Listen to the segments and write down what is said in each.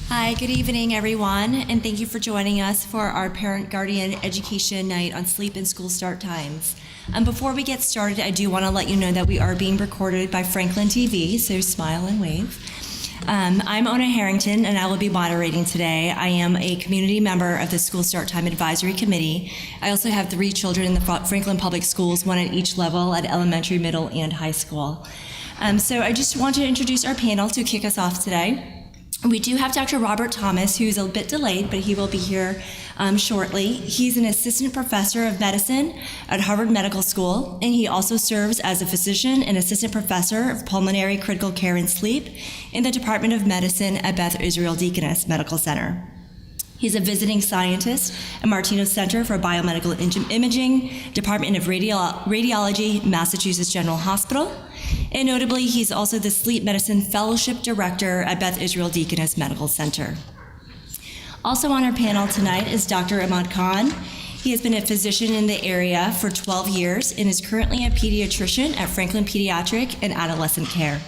Hi, good evening, everyone, and thank you for joining us for our Parent Guardian Education Night on sleep and school start times. Before we get started, I do want to let you know that we are being recorded by Franklin TV, so smile and wave. I'm Ona Harrington, and I will be moderating today. I am a community member of the School Start Time Advisory Committee. I also have 3 children in the Franklin Public Schools, 1 at each level at elementary, middle, and high school. So I just want to introduce our panel to kick us off today. We do have Dr. Robert Thomas, who's a bit delayed, but he will be here shortly. He's an assistant professor of medicine at Harvard Medical School, and he also serves as a physician and assistant professor of pulmonary critical care and sleep in the Department of Medicine at Beth Israel Deaconess Medical Center. He's a visiting scientist at Martino Center for Biomedical Imaging, Department of Radiology, Massachusetts General Hospital. And notably, he's also the Sleep Medicine Fellowship Director at Beth Israel Deaconess Medical Center. Also on our panel tonight is Dr. Ahmad Khan. He has been a physician in the area for 12 years and is currently a pediatrician at Franklin Pediatric and Adolescent Care.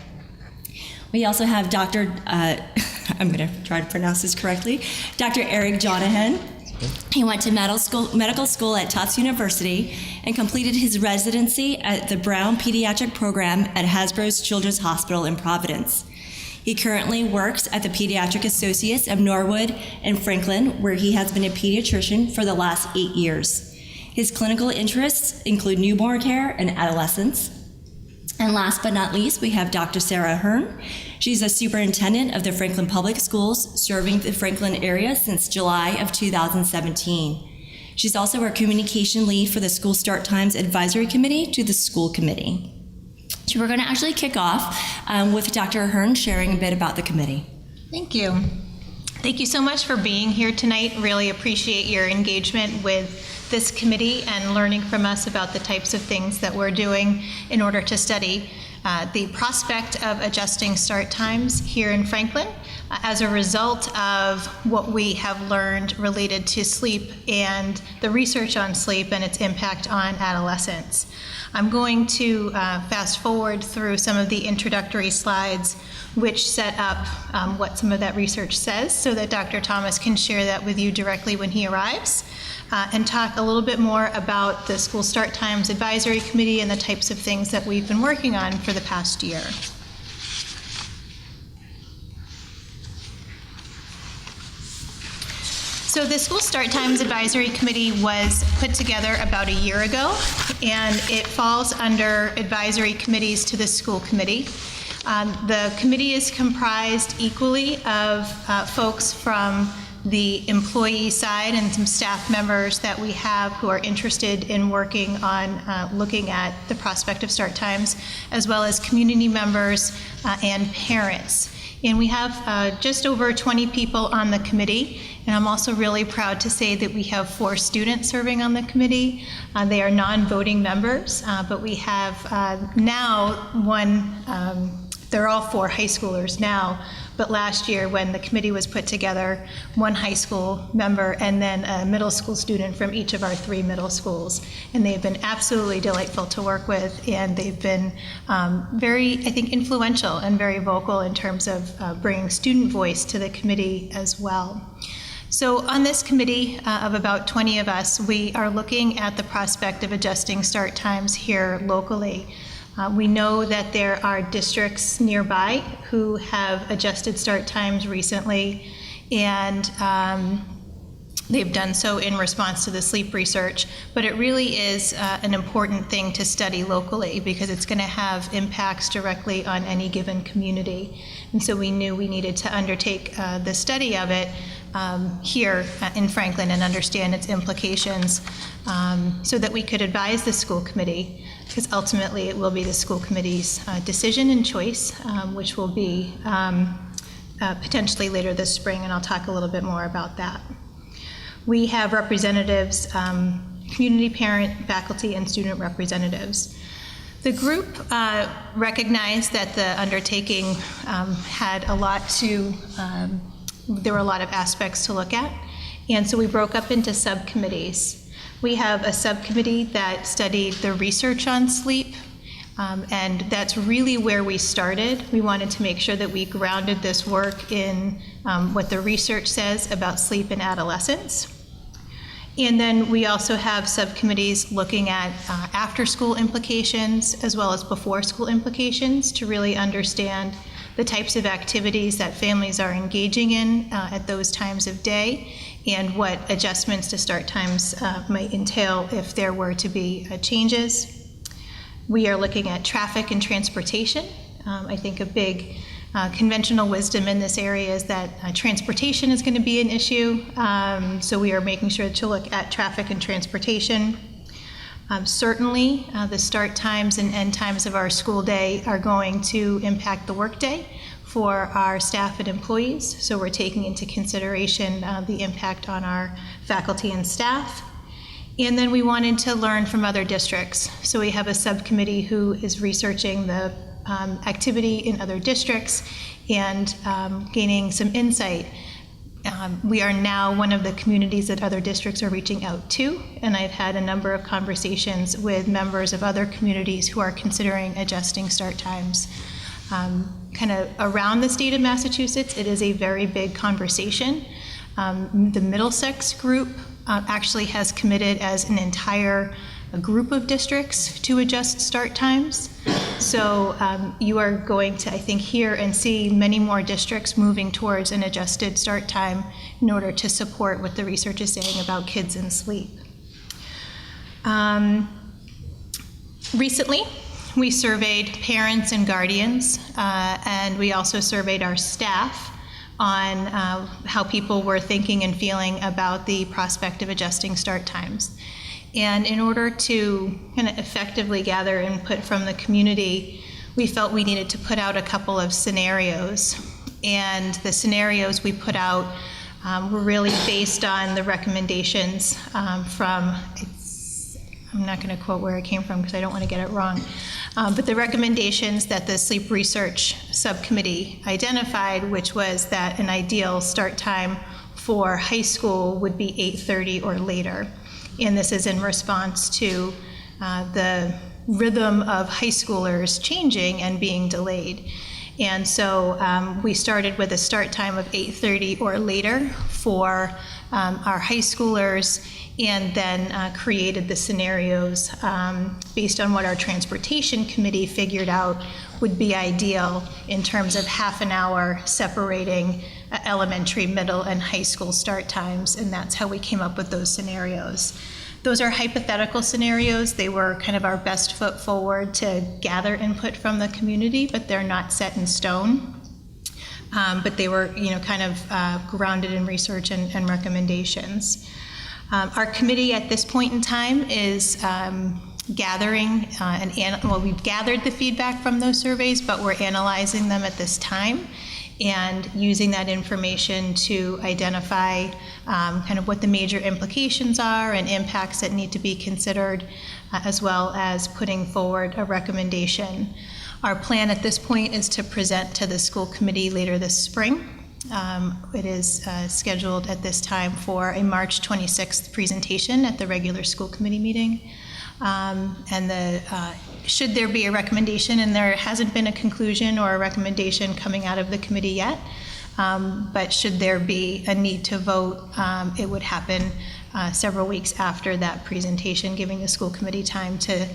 We also have Dr. I'm going to try to pronounce this correctly, Dr. Eric Jonahan. He went to medical school at Tufts University and completed his residency at the Brown Pediatric Program at Hasbro's Children's Hospital in Providence. He currently works at the Pediatric Associates of Norwood and Franklin, where he has been a pediatrician for the last 8 years. His clinical interests include newborn care and adolescents. And last but not least, we have Dr. Sarah Hearn. She's a superintendent of the Franklin Public Schools, serving the Franklin area since July of 2017. She's also our communication lead for the School Start Times Advisory Committee to the School Committee. So we're going to actually kick off with Dr. Hearn sharing a bit about the committee. Thank you. Thank you so much for being here tonight. Really appreciate your engagement with this committee and learning from us about the types of things that we're doing in order to study the prospect of adjusting start times here in Franklin as a result of what we have learned related to sleep and the research on sleep and its impact on adolescents. I'm going to fast forward through some of the introductory slides which set up what some of that research says so that Dr. Thomas can share that with you directly when he arrives. And talk a little bit more about the School Start Times Advisory Committee and the types of things that we've been working on for the past year. So the School Start Times Advisory Committee was put together about a year ago, and it falls under advisory committees to the school committee. The committee is comprised equally of folks from the employee side and some staff members that we have who are interested in working on looking at the prospect of start times, as well as community members and parents. And we have just over 20 people on the committee, and I'm also really proud to say that we have 4 students serving on the committee. They are non-voting members, but we have now one, they're all 4 high schoolers now, but last year when the committee was put together, 1 high school member and then a middle school student from each of our 3 middle schools. And they've been absolutely delightful to work with, and they've been very, I think, influential and very vocal in terms of bringing student voice to the committee as well. So on this committee of about 20 of us, we are looking at the prospect of adjusting start times here locally. We know that there are districts nearby who have adjusted start times recently, and they've done so in response to the sleep research. But it really is an important thing to study locally because it's going to have impacts directly on any given community. And so we knew we needed to undertake the study of it here in Franklin and understand its implications so that we could advise the school committee, because ultimately it will be the school committee's decision and choice, which will be potentially later this spring, and I'll talk a little bit more about that. We have representatives, community, parent, faculty, and student representatives. The group recognized that the undertaking had a lot to, there were a lot of aspects to look at, and so we broke up into subcommittees. We have a subcommittee that studied the research on sleep, And that's really where we started. We wanted to make sure that we grounded this work in what the research says about sleep in adolescents. And then we also have subcommittees looking at after-school implications as well as before-school implications to really understand the types of activities that families are engaging in at those times of day and what adjustments to start times might entail if there were to be changes. We are looking at traffic and transportation. I think a big conventional wisdom in this area is that transportation is going to be an issue, so we are making sure to look at traffic and transportation. Certainly, the start times and end times of our school day are going to impact the workday for our staff and employees, so we're taking into consideration the impact on our faculty and staff. And then we wanted to learn from other districts. So we have a subcommittee who is researching the activity in other districts and gaining some insight. We are now one of the communities that other districts are reaching out to, and I've had a number of conversations with members of other communities who are considering adjusting start times. Kind of around the state of Massachusetts, it is a very big conversation. The Middlesex group actually has committed as an entire group of districts to adjust start times. So you are going to, I think, hear and see many more districts moving towards an adjusted start time in order to support what the research is saying about kids and sleep. Recently, we surveyed parents and guardians, and we also surveyed our staff on how people were thinking and feeling about the prospect of adjusting start times. And in order to kind of effectively gather input from the community, we felt we needed to put out a couple of scenarios. And the scenarios we put out were really based on the recommendations from, I'm not going to quote where it came from because I don't want to get it wrong, but the recommendations that the Sleep Research Subcommittee identified, which was that an ideal start time for high school would be 8:30 or later. And this is in response to the rhythm of high schoolers changing and being delayed. And so we started with a start time of 8:30 or later for our high schoolers, and then created the scenarios based on what our transportation committee figured out would be ideal in terms of half an hour separating elementary, middle, and high school start times, and that's how we came up with those scenarios. Those are hypothetical scenarios. They were kind of our best foot forward to gather input from the community, but they're not set in stone. But they were, kind of grounded in research and recommendations. Our committee at this point in time is gathering we've gathered the feedback from those surveys, but we're analyzing them at this time and using that information to identify kind of what the major implications are and impacts that need to be considered, as well as putting forward a recommendation. Our plan at this point is to present to the school committee later this spring. It is scheduled at this time for a March 26th presentation at the regular school committee meeting. And should there be a recommendation, and there hasn't been a conclusion or a recommendation coming out of the committee yet, but should there be a need to vote, it would happen several weeks after that presentation, giving the school committee time to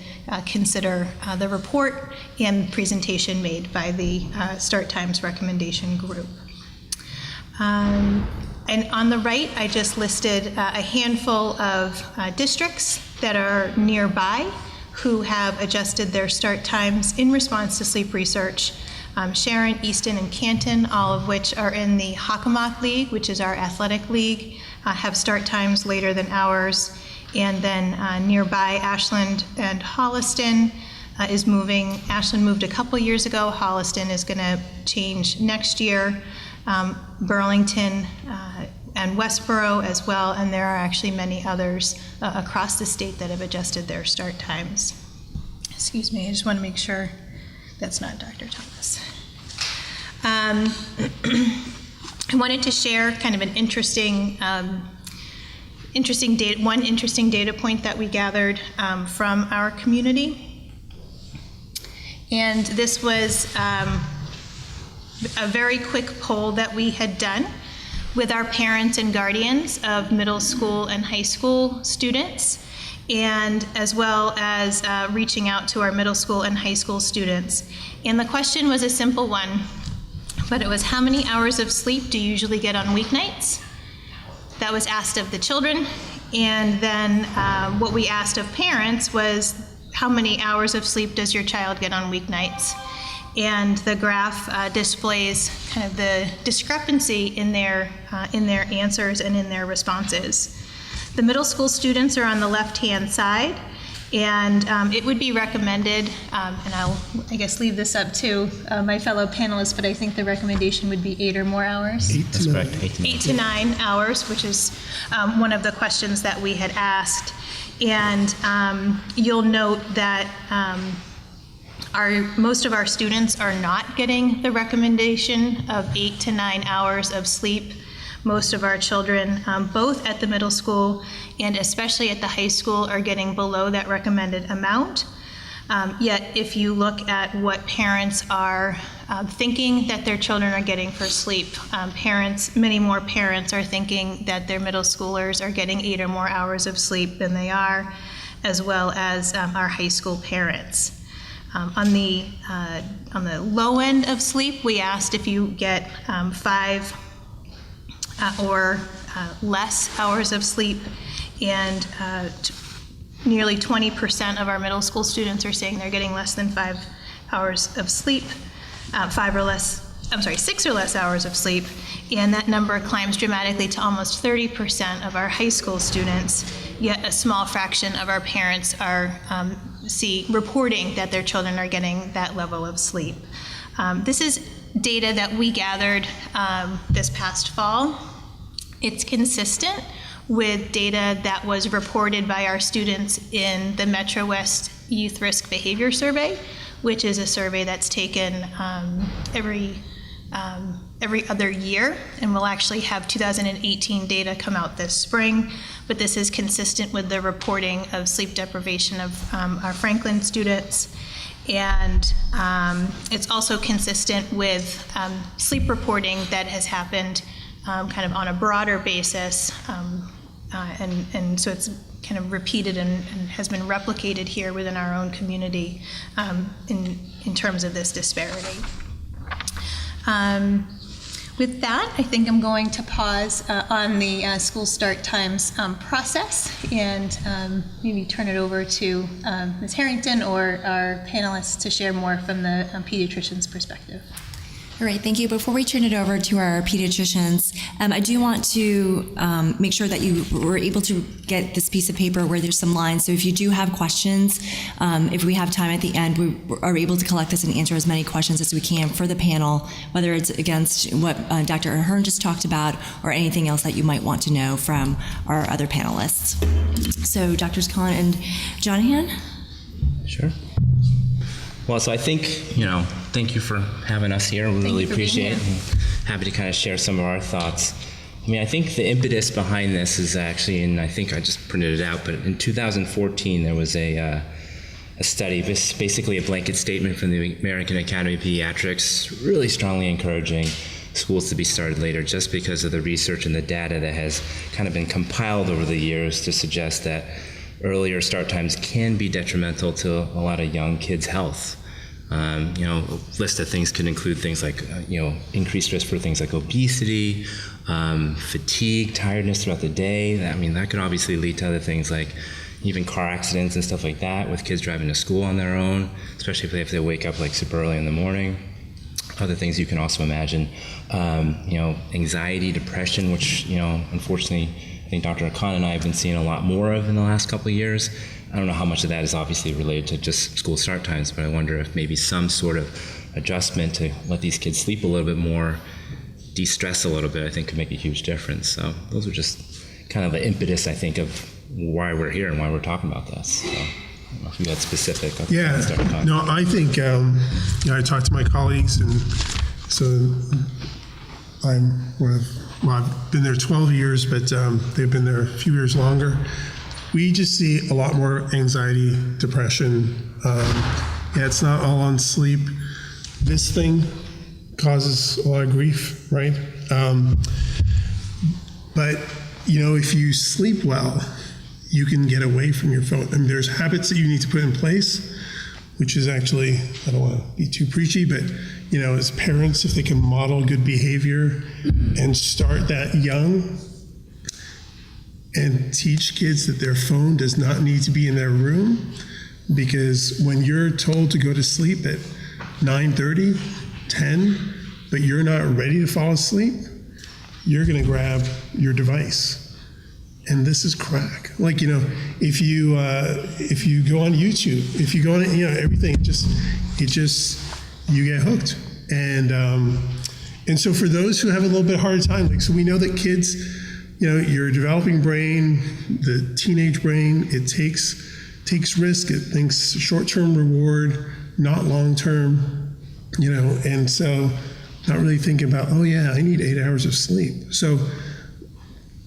consider the report and presentation made by the start times recommendation group. And on the right, I just listed a handful of districts that are nearby who have adjusted their start times in response to sleep research. Sharon, Easton, and Canton, all of which are in the Hockomock League, which is our athletic league, have start times later than ours. And then nearby, Ashland and Holliston is moving. Ashland moved a couple years ago. Holliston is going to change next year. Burlington and Westboro as well, and there are actually many others across the state that have adjusted their start times. Excuse me, I just want to make sure that's not Dr. Thomas. I wanted to share kind of an interesting data point that we gathered from our community. And this was a very quick poll that we had done with our parents and guardians of middle school and high school students, and as well as reaching out to our middle school and high school students. And the question was a simple one, but it was, how many hours of sleep do you usually get on weeknights? That was asked of the children. And then what we asked of parents was, how many hours of sleep does your child get on weeknights? And the graph displays kind of the discrepancy in their answers and in their responses. The middle school students are on the left-hand side, and it would be recommended, and I'll, I guess, leave this up to my fellow panelists, but I think the recommendation would be 8 or more hours. That's correct. 8 to 9 hours, which is one of the questions that we had asked. And you'll note that most of our students are not getting the recommendation of 8 to 9 hours of sleep. Most of our children, both at the middle school and especially at the high school, are getting below that recommended amount. Yet, if you look at what parents are thinking that their children are getting for sleep, many more parents are thinking that their middle schoolers are getting 8 or more hours of sleep than they are, as well as our high school parents. On the low end of sleep, we asked if you get 5 or less hours of sleep, and nearly 20% of our middle school students are saying they're getting less than 5 hours of sleep, 6 or less hours of sleep, and that number climbs dramatically to almost 30% of our high school students, yet a small fraction of our parents are reporting that their children are getting that level of sleep. This is data that we gathered this past fall. It's consistent with data that was reported by our students in the Metro West Youth Risk Behavior Survey, which is a survey that's taken every other year, and we'll actually have 2018 data come out this spring, but this is consistent with the reporting of sleep deprivation of our Franklin students. And it's also consistent with sleep reporting that has happened kind of on a broader basis, and so it's kind of repeated and has been replicated here within our own community in terms of this disparity. With that, I think I'm going to pause on the school start times process and maybe turn it over to Ms. Harrington or our panelists to share more from the pediatrician's perspective. All right, thank you. Before we turn it over to our pediatricians, I do want to make sure that you were able to get this piece of paper where there's some lines. So if you do have questions, if we have time at the end, we are able to collect this and answer as many questions as we can for the panel, whether it's against what Dr. Ahern just talked about or anything else that you might want to know from our other panelists. So Drs. Collin and Jonahan? Sure. Well, so I think, thank you for having us here. We really appreciate it. Happy to kind of share some of our thoughts. I mean, I think the impetus behind this is actually, and I think I just printed it out, but in 2014 there was a study, basically a blanket statement from the American Academy of Pediatrics, really strongly encouraging schools to be started later, just because of the research and the data that has kind of been compiled over the years to suggest that earlier start times can be detrimental to a lot of young kids' health. A list of things could include things like, increased risk for things like obesity, fatigue, tiredness throughout the day. That could obviously lead to other things like even car accidents and stuff like that with kids driving to school on their own, especially if they have to wake up like super early in the morning. Other things you can also imagine, anxiety, depression, which, unfortunately, I think Dr. Khan and I have been seeing a lot more of in the last couple of years. I don't know how much of that is obviously related to just school start times, but I wonder if maybe some sort of adjustment to let these kids sleep a little bit more, de-stress a little bit, I think could make a huge difference. So those are just kind of the impetus, I think, of why we're here and why we're talking about this. So I don't know if you got specific. I think, I talked to my colleagues, and so I've been there 12 years, but they've been there a few years longer. We just see a lot more anxiety, depression, yeah, it's not all on sleep. This thing causes a lot of grief, right? But, if you sleep well, you can get away from your phone. I mean, there's habits that you need to put in place, which is actually, I don't want to be too preachy, but, as parents, if they can model good behavior and start that young and teach kids that their phone does not need to be in their room, because when you're told to go to sleep at 9:30, 10, but you're not ready to fall asleep, you're going to grab your device. And this is crack. Like, if you go on YouTube, if you go on, everything, you get hooked. And so for those who have a little bit harder time, so we know that kids, your developing brain, the teenage brain, it takes risk. It thinks short-term reward, not long-term, and so not really thinking about, oh yeah, I need 8 hours of sleep. So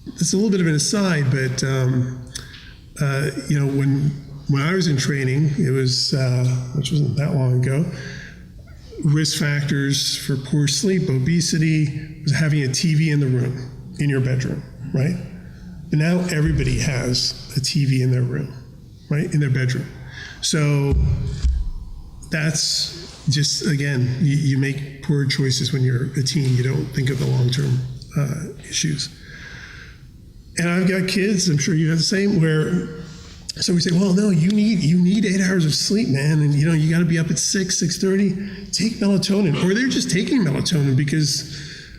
it's a little bit of an aside, but when I was in training, it was which wasn't that long ago. Risk factors for poor sleep, obesity, was having a TV in the room, in your bedroom, right? But now everybody has a TV in their room, right, in their bedroom. So that's just, again, you make poor choices when you're a teen. You don't think of the long-term issues. And I've got kids, I'm sure you have the same, where so we say, well, no, you need 8 hours of sleep, man, and you got to be up at 6:30. Take melatonin, or they're just taking melatonin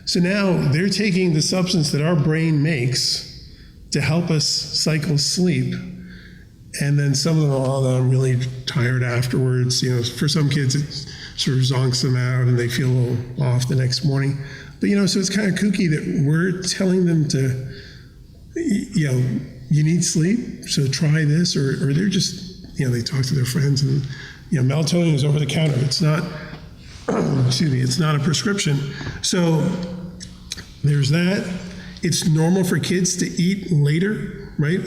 so now they're taking the substance that our brain makes to help us cycle sleep, and then some of them, I'm really tired afterwards. For some kids, it sort of zonks them out, and they feel a little off the next morning. But so it's kind of kooky that we're telling them to, you need sleep, so try this, or they're just, they talk to their friends, and, melatonin is over the counter. It's not, it's not a prescription. So there's that. It's normal for kids to eat later, right?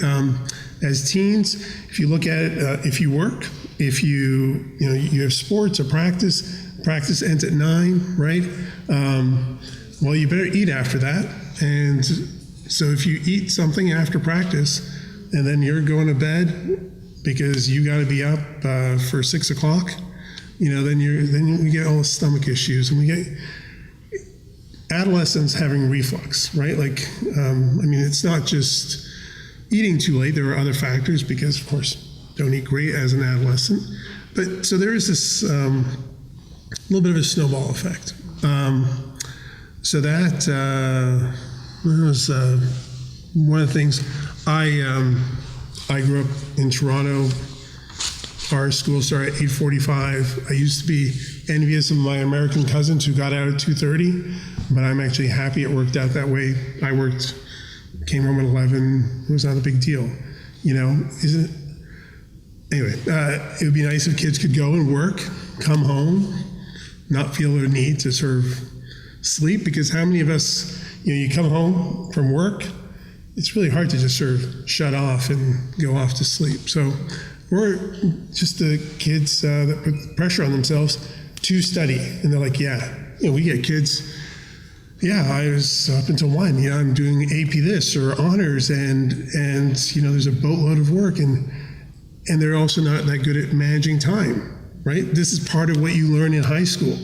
As teens, if you look at it, if you work, if you have sports or practice ends at 9, right? Well, you better eat after that. And so if you eat something after practice and then you're going to bed because you got to be up for 6 o'clock, then we get all the stomach issues, and we get adolescents having reflux, right? It's not just eating too late. There are other factors, because of course don't eat great as an adolescent. But so there is this little bit of a snowball effect. So that was one of the things. I grew up in Toronto. Our school started at 8:45. I used to be envious of my American cousins who got out at 2:30, but I'm actually happy it worked out that way. I came home at 11. It was not a big deal, Isn't it? Anyway, it would be nice if kids could go and work, come home, not feel their need to sort of sleep, because how many of us, you come home from work, it's really hard to just sort of shut off and go off to sleep. So we're just the kids that put pressure on themselves to study. And they're like, we get kids, I was up until 1, I'm doing AP this or honors, and there's a boatload of work, and they're also not that good at managing time, right? This is part of what you learn in high school.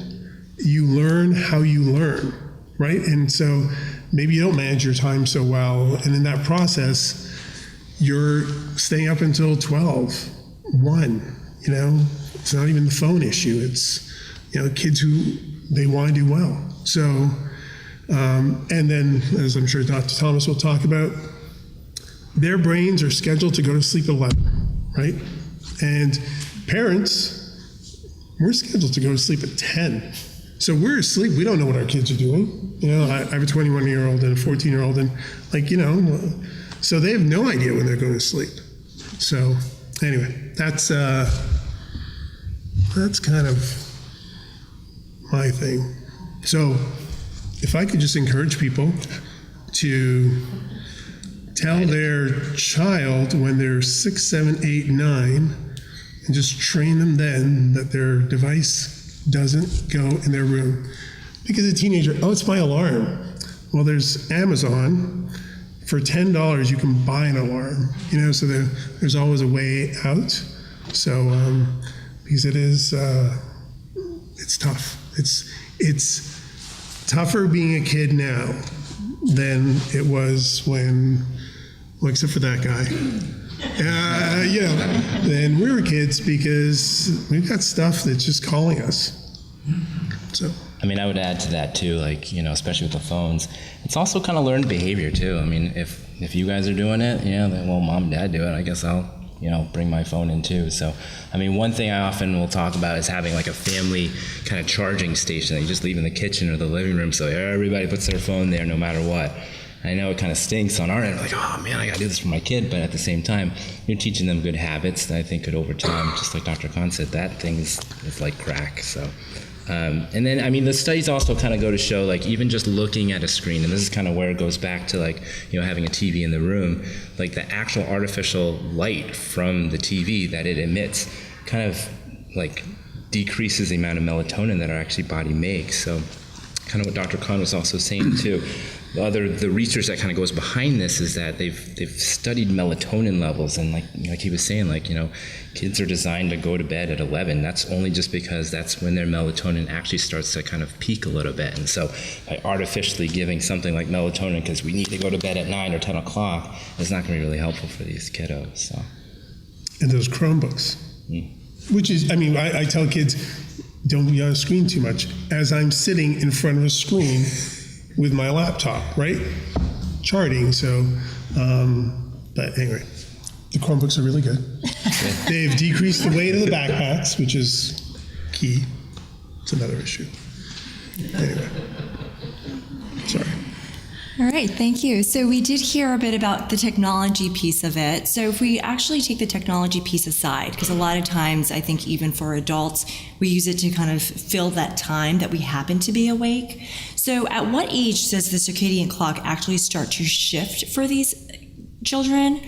You learn how you learn, right? And so maybe you don't manage your time so well, and in that process, you're staying up until 12, 1, it's not even the phone issue. It's, kids who, they want to do well. So, and then, as I'm sure Dr. Thomas will talk about, their brains are scheduled to go to sleep at 11, right? And parents, we're scheduled to go to sleep at 10. So we're asleep. We don't know what our kids are doing. I have a 21-year-old and a 14-year-old, and so they have no idea when they're going to sleep. So anyway, that's kind of my thing. So if I could just encourage people to tell their child when they're 6, 7, 8, 9, and just train them then that their device doesn't go in their room. Because a teenager, oh, it's my alarm. Well, there's Amazon. For $10, you can buy an alarm, so there's always a way out. So, because it is, it's tough. It's tougher being a kid now than it was when, well, except for that guy. Then we were kids, because we've got stuff that's just calling us. So. I mean, I would add to that too, especially with the phones. It's also kind of learned behavior too. I mean, if you guys are doing it, then, well, mom and dad do it, I guess I'll, bring my phone in too. So, I mean, one thing I often will talk about is having like a family kind of charging station that you just leave in the kitchen or the living room, so everybody puts their phone there no matter what. I know it kind of stinks on our end, like, oh man, I gotta do this for my kid, but at the same time, you're teaching them good habits that I think could over time, just like Dr. Khan said, that thing is like crack, so. And then, I mean, the studies also kind of go to show, like, even just looking at a screen, and this is kind of where it goes back to, like, having a TV in the room, like the actual artificial light from the TV that it emits kind of, like, decreases the amount of melatonin that our actually body makes. So kind of what Dr. Khan was also saying, too. The research that kind of goes behind this is that they've studied melatonin levels, and like he was saying, kids are designed to go to bed at 11. That's only just because that's when their melatonin actually starts to kind of peak a little bit. And so by artificially giving something like melatonin because we need to go to bed at 9 or 10 o'clock is not going to be really helpful for these kiddos. So. And those Chromebooks, which is, I mean, I tell kids, don't be on a screen too much. As I'm sitting in front of a screen with my laptop, right? Charting, so, but anyway, the Chromebooks are really good. They've decreased the weight of the backpacks, which is key. It's another issue. Anyway, sorry. All right, thank you. So we did hear a bit about the technology piece of it. So if we actually take the technology piece aside, because a lot of times I think even for adults, we use it to kind of fill that time that we happen to be awake. So at what age does the circadian clock actually start to shift for these children?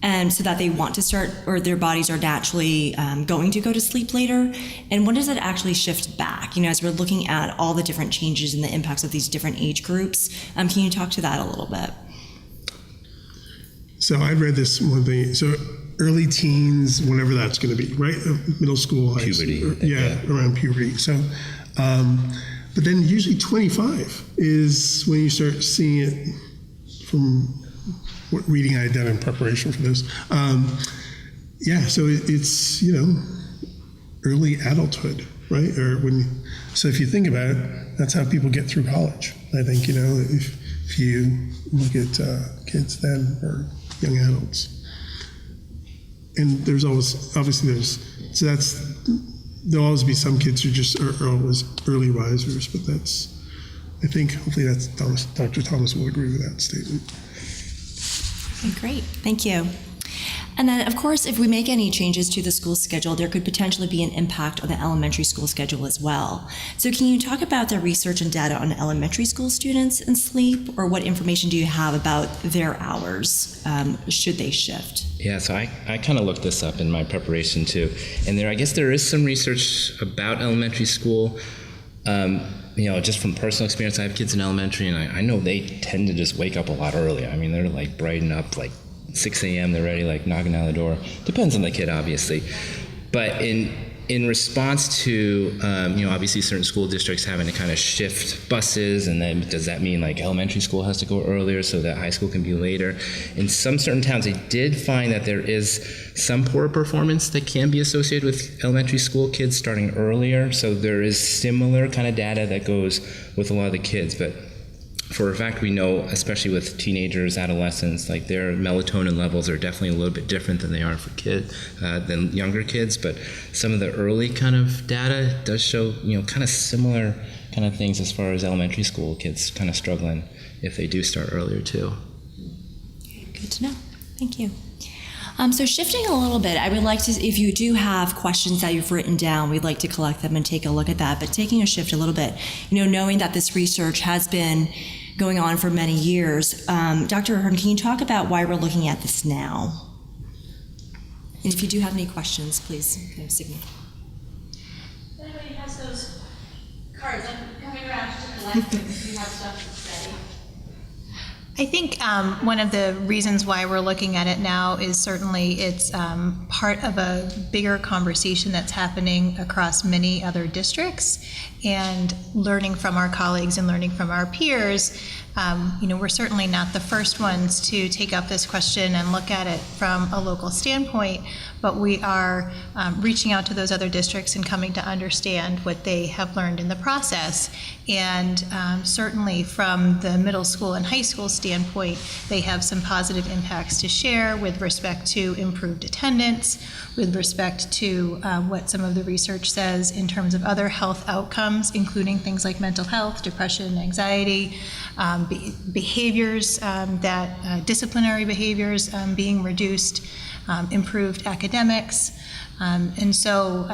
And so that they want to start, or their bodies are naturally going to go to sleep later? And when does it actually shift back? As we're looking at all the different changes and the impacts of these different age groups, can you talk to that a little bit? So I read this one thing. So early teens, whenever that's going to be, right? Middle school, high puberty. School, around puberty. So, but then usually 25 is when you start seeing it from what reading I had done in preparation for this. So it's, early adulthood, right? So if you think about it, that's how people get through college. I think, if you look at kids then, or young adults. And there's always, there'll always be some kids who just are always early risers, but I think hopefully Dr. Thomas will agree with that statement. Okay, great, thank you. And then, of course, if we make any changes to the school schedule, there could potentially be an impact on the elementary school schedule as well. So can you talk about the research and data on elementary school students and sleep, or what information do you have about their hours should they shift? Yeah, so I kind of looked this up in my preparation too. And I guess there is some research about elementary school. Just from personal experience, I have kids in elementary, and I know they tend to just wake up a lot earlier. I mean, they're like brighten up like 6 a.m. They're ready, like knocking down the door. Depends on the kid, obviously. But in response to, obviously certain school districts having to kind of shift buses, and then does that mean like elementary school has to go earlier so that high school can be later? In some certain towns, they did find that there is some poor performance that can be associated with elementary school kids starting earlier. So there is similar kind of data that goes with a lot of the kids. But for a fact, we know, especially with teenagers, adolescents, like their melatonin levels are definitely a little bit different than they are for than younger kids. But some of the early kind of data does show, kind of similar kind of things as far as elementary school kids kind of struggling if they do start earlier too. Good to know. Thank you. So shifting a little bit, I would like to, if you do have questions that you've written down, we'd like to collect them and take a look at that. But taking a shift a little bit, knowing that this research has been going on for many years, Dr. Ahern, can you talk about why we're looking at this now? And if you do have any questions, please signal. If anybody has those cards, I'm coming around to collect them if you have stuff that's ready. I think one of the reasons why we're looking at it now is certainly it's part of a bigger conversation that's happening across many other districts, and learning from our colleagues and learning from our peers. We're certainly not the first ones to take up this question and look at it from a local standpoint, but we are reaching out to those other districts and coming to understand what they have learned in the process. And certainly from the middle school and high school standpoint, they have some positive impacts to share with respect to improved attendance, with respect to what some of the research says in terms of other health outcomes, including things like mental health, depression, anxiety, behaviors, disciplinary behaviors being reduced, improved academics. And so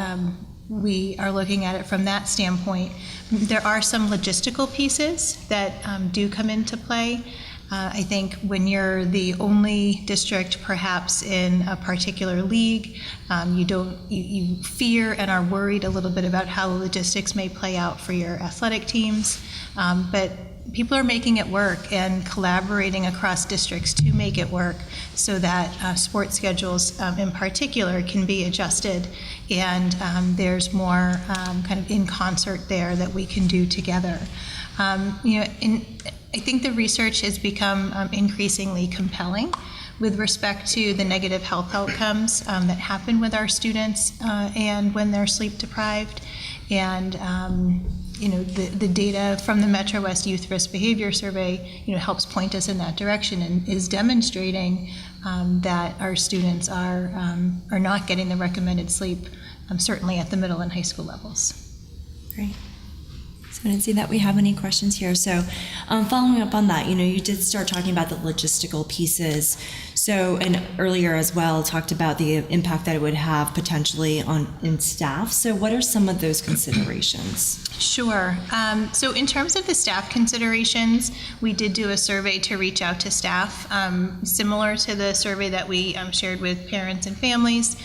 we are looking at it from that standpoint. There are some logistical pieces that do come into play. I think when you're the only district perhaps in a particular league, you fear and are worried a little bit about how the logistics may play out for your athletic teams. But people are making it work and collaborating across districts to make it work so that sports schedules in particular can be adjusted, and there's more kind of in concert there that we can do together. I think the research has become increasingly compelling with respect to the negative health outcomes that happen with our students and when they're sleep deprived. And the data from the Metro West Youth Risk Behavior Survey, helps point us in that direction and is demonstrating that our students are not getting the recommended sleep, certainly at the middle and high school levels. Great. So I didn't see that we have any questions here. So following up on that, you did start talking about the logistical pieces. So, and earlier as well, talked about the impact that it would have potentially in staff. So what are some of those considerations? Sure. So in terms of the staff considerations, we did do a survey to reach out to staff, similar to the survey that we shared with parents and families,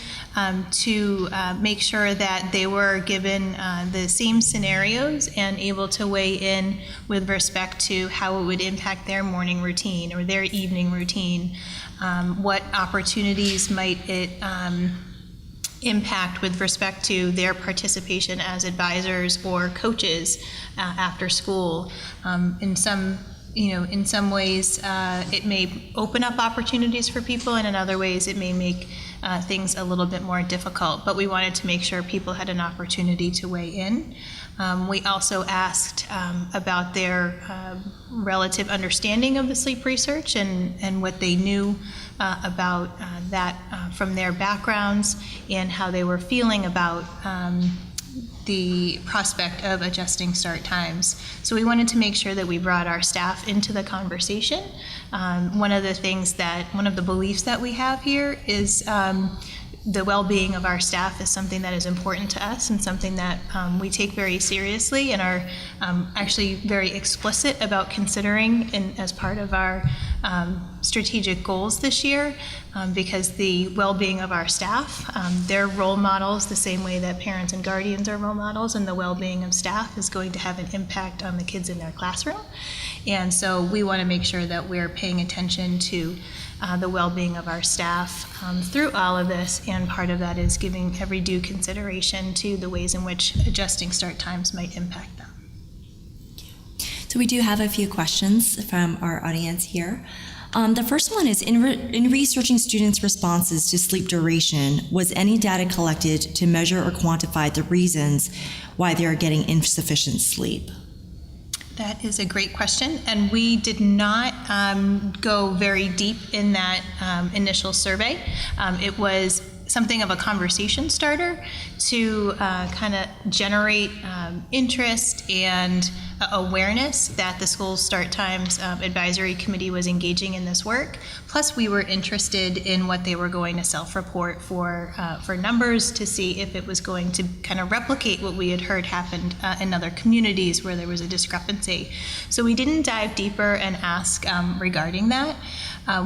to make sure that they were given the same scenarios and able to weigh in with respect to how it would impact their morning routine or their evening routine. What opportunities might it impact with respect to their participation as advisors or coaches after school. In some ways, it may open up opportunities for people, and in other ways, it may make things a little bit more difficult. But we wanted to make sure people had an opportunity to weigh in. We also asked about their relative understanding of the sleep research and what they knew about that from their backgrounds and how they were feeling about the prospect of adjusting start times. So we wanted to make sure that we brought our staff into the conversation. One of the beliefs that we have here is the well-being of our staff is something that is important to us and something that we take very seriously and are actually very explicit about considering as part of our strategic goals this year, because the well-being of our staff, they're role models the same way that parents and guardians are role models, and the well-being of staff is going to have an impact on the kids in their classroom. And so we want to make sure that we're paying attention to the well-being of our staff through all of this, and part of that is giving every due consideration to the ways in which adjusting start times might impact them. So we do have a few questions from our audience here. The first one is, in researching students' responses to sleep duration, was any data collected to measure or quantify the reasons why they are getting insufficient sleep? That is a great question, and we did not go very deep in that initial survey. It was something of a conversation starter to kind of generate interest and awareness that the school start times advisory committee was engaging in this work. Plus, we were interested in what they were going to self-report for numbers to see if it was going to kind of replicate what we had heard happened in other communities where there was a discrepancy. So we didn't dive deeper and ask regarding that.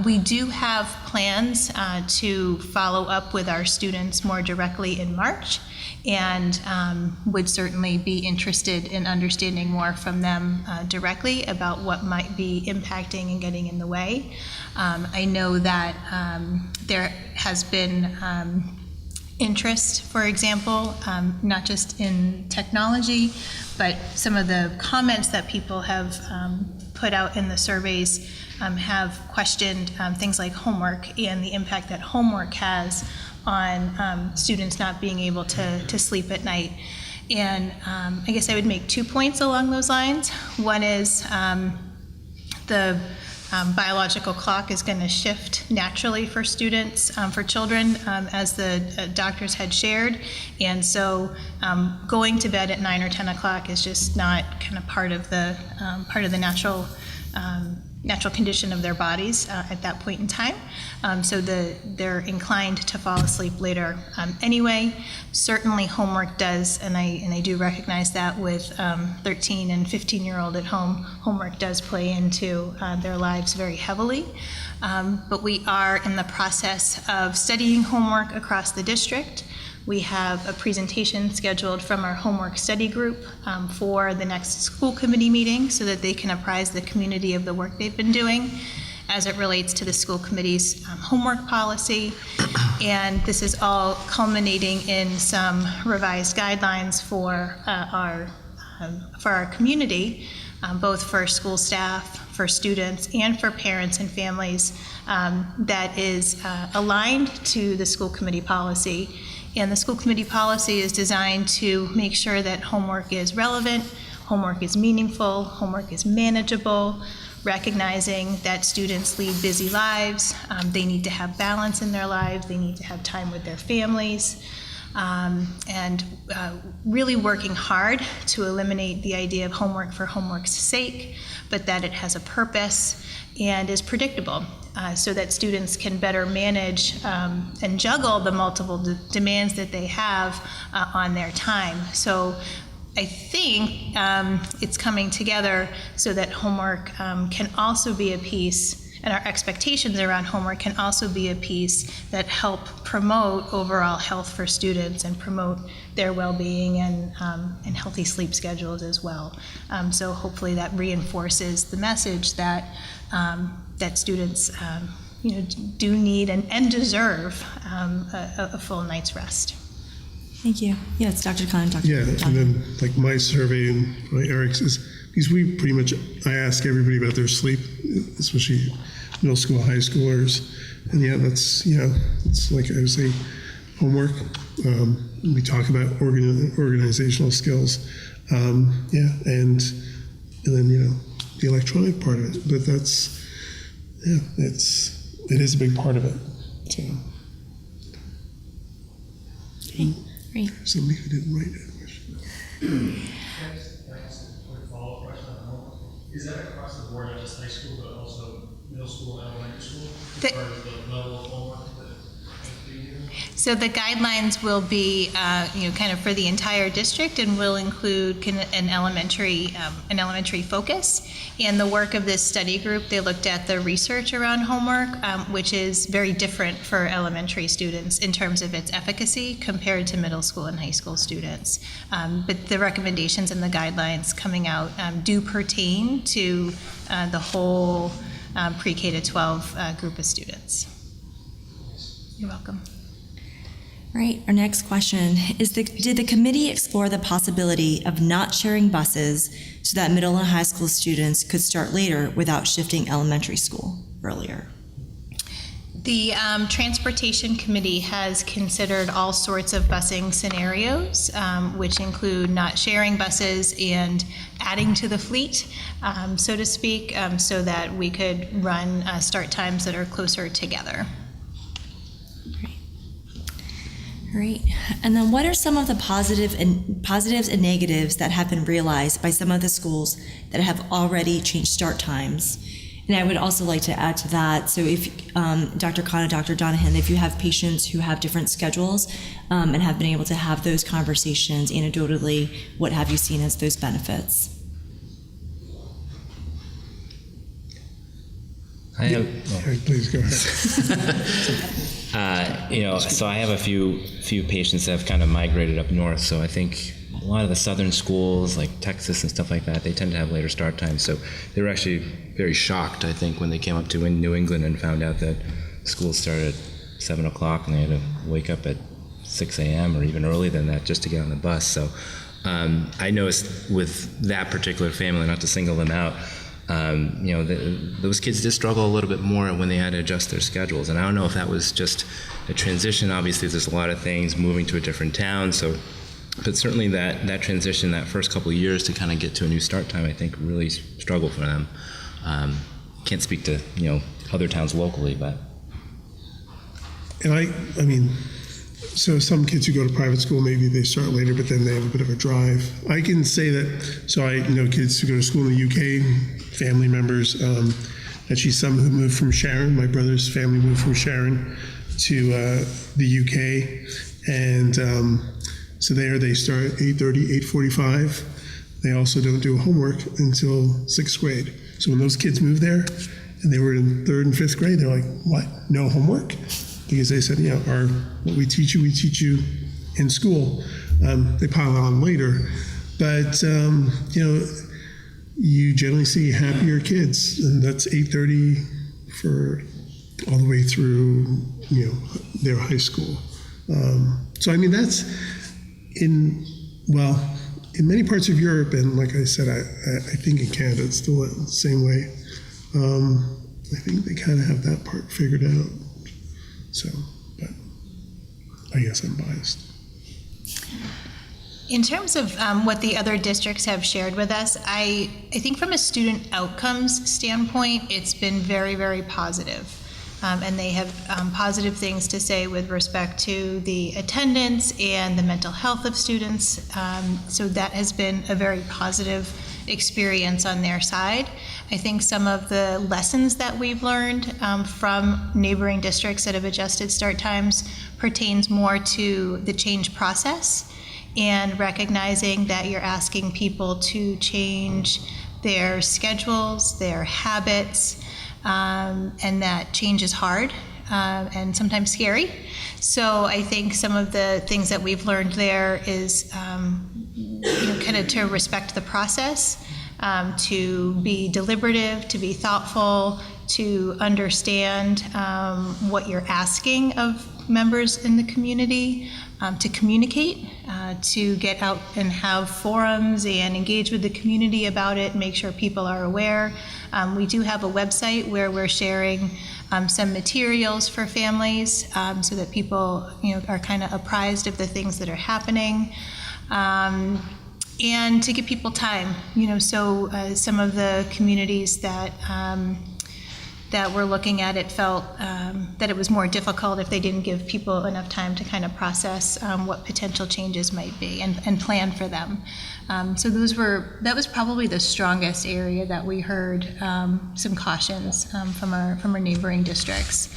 We do have plans to follow up with our students more directly in March, and would certainly be interested in understanding more from them directly about what might be impacting and getting in the way. I know that there has been interest, for example, not just in technology, but some of the comments that people have put out in the surveys have questioned things like homework and the impact that homework has on students not being able to sleep at night. And I guess I would make 2 points along those lines. One is the biological clock is going to shift naturally for students, for children, as the doctors had shared. And so going to bed at 9 or 10 o'clock is just not kind of part of the natural condition of their bodies at that point in time. So they're inclined to fall asleep later anyway. Certainly homework does, and I do recognize that with 13 and 15-year-old at home, homework does play into their lives very heavily. But we are in the process of studying homework across the district. We have a presentation scheduled from our homework study group for the next school committee meeting so that they can apprise the community of the work they've been doing as it relates to the school committee's homework policy. And this is all culminating in some revised guidelines for our community, both for school staff, for students, and for parents and families, that is aligned to the school committee policy. And the school committee policy is designed to make sure that homework is relevant, homework is meaningful, homework is manageable, recognizing that students lead busy lives, they need to have balance in their lives, they need to have time with their families, and really working hard to eliminate the idea of homework for homework's sake, but that it has a purpose and is predictable, so that students can better manage and juggle the multiple demands that they have on their time. So I think it's coming together so that homework can also be a piece, and our expectations around homework can also be a piece that help promote overall health for students and promote their well-being and healthy sleep schedules as well. So hopefully that reinforces the message that that students do need and deserve a full night's rest. Thank you. Yes, Dr. Khan. Yeah, and then like my survey and my Eric's is, because we pretty much, I ask everybody about their sleep, especially middle school, high schoolers, and yeah, that's, it's like I would say homework. We talk about organizational skills, and then, the electronic part of it, but that's, it is a big part of it, so. Okay, great. Somebody who didn't write that question. Can I ask a quick follow-up question on homework? Is that across the board, not just high school, but also middle school and elementary school? As far as the level of homework that you do? So the guidelines will be, kind of for the entire district, and will include an elementary focus. And the work of this study group, they looked at the research around homework, which is very different for elementary students in terms of its efficacy compared to middle school and high school students. But the recommendations and the guidelines coming out do pertain to the whole pre-K to 12 group of students. You're welcome. All right, our next question is, did the committee explore the possibility of not sharing buses so that middle and high school students could start later without shifting elementary school earlier? The Transportation Committee has considered all sorts of busing scenarios, which include not sharing buses and adding to the fleet, so to speak, so that we could run start times that are closer together. All Great. And then what are some of the positives and negatives that have been realized by some of the schools that have already changed start times? And I would also like to add to that, so if Dr. Khan and Dr. Donahan, if you have patients who have different schedules and have been able to have those conversations anecdotally, what have you seen as those benefits? I have, Please go ahead. so I have a few patients that have kind of migrated up north. So I think a lot of the southern schools, like Texas and stuff like that, they tend to have later start times. So they were actually very shocked, I think, when they came up to New England and found out that schools started at 7 o'clock and they had to wake up at 6 a.m. or even earlier than that just to get on the bus. So I noticed with that particular family, not to single them out, those kids did struggle a little bit more when they had to adjust their schedules. And I don't know if that was just a transition. Obviously, there's a lot of things, moving to a different town. But certainly that transition, that first couple of years to kind of get to a new start time, I think really struggled for them. Can't speak to, other towns locally, but. And I mean, so some kids who go to private school, maybe they start later, but then they have a bit of a drive. I can say that, so I know kids who go to school in the UK, family members, actually some who moved from Sharon. My brother's family moved from Sharon to the UK. And so there they start at 8:30, 8:45. They also don't do homework until 6th grade. So when those kids moved there and they were in 3rd and 5th grade, they're like, what, no homework? Because they said, what we teach you in school. They pile on later. But, you generally see happier kids, and that's 8:30 for all the way through, their high school. So, I mean, that's in many parts of Europe, and like I said, I think in Canada it's still the same way. I think they kind of have that part figured out. So, but I guess I'm biased. In terms of what the other districts have shared with us, I think from a student outcomes standpoint, it's been very, very positive. And they have positive things to say with respect to the attendance and the mental health of students. So that has been a very positive experience on their side. I think some of the lessons that we've learned from neighboring districts that have adjusted start times pertains more to the change process and recognizing that you're asking people to change their schedules, their habits, and that change is hard and sometimes scary. So I think some of the things that we've learned there is kind of to respect the process, to be deliberative, to be thoughtful, to understand what you're asking of members in the community, to communicate, to get out and have forums and engage with the community about it, make sure people are aware. We do have a website where we're sharing some materials for families so that people are kind of apprised of the things that are happening. And to give people time, so some of the communities that we're looking at, it felt that it was more difficult if they didn't give people enough time to kind of process what potential changes might be and plan for them. So that was probably the strongest area that we heard some cautions from our neighboring districts.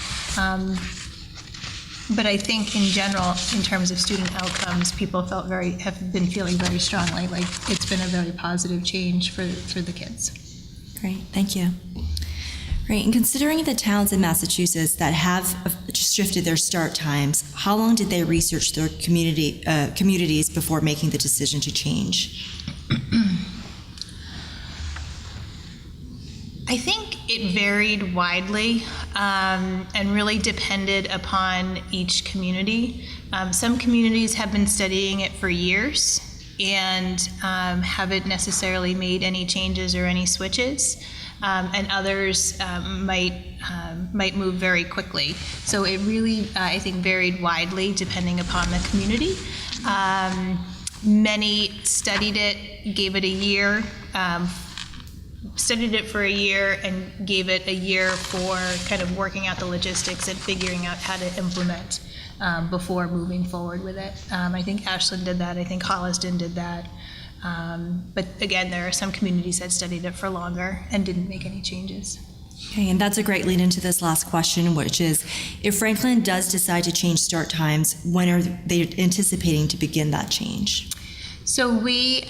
But I think in general, in terms of student outcomes, people have been feeling very strongly like it's been a very positive change for the kids. Great, thank you. Right, and considering the towns in Massachusetts that have shifted their start times, how long did they research their communities before making the decision to change? I think it varied widely and really depended upon each community. Some communities have been studying it for years and haven't necessarily made any changes or any switches. And others might move very quickly. So it really, I think, varied widely depending upon the community. Many studied it, gave it a year, studied it for a year and gave it a year for kind of working out the logistics and figuring out how to implement. before moving forward with it. I think Ashland did that. I think Holliston did that. But again, there are some communities that studied it for longer and didn't make any changes. Okay, and that's a great lead into this last question, which is, if Franklin does decide to change start times, when are they anticipating to begin that change? So we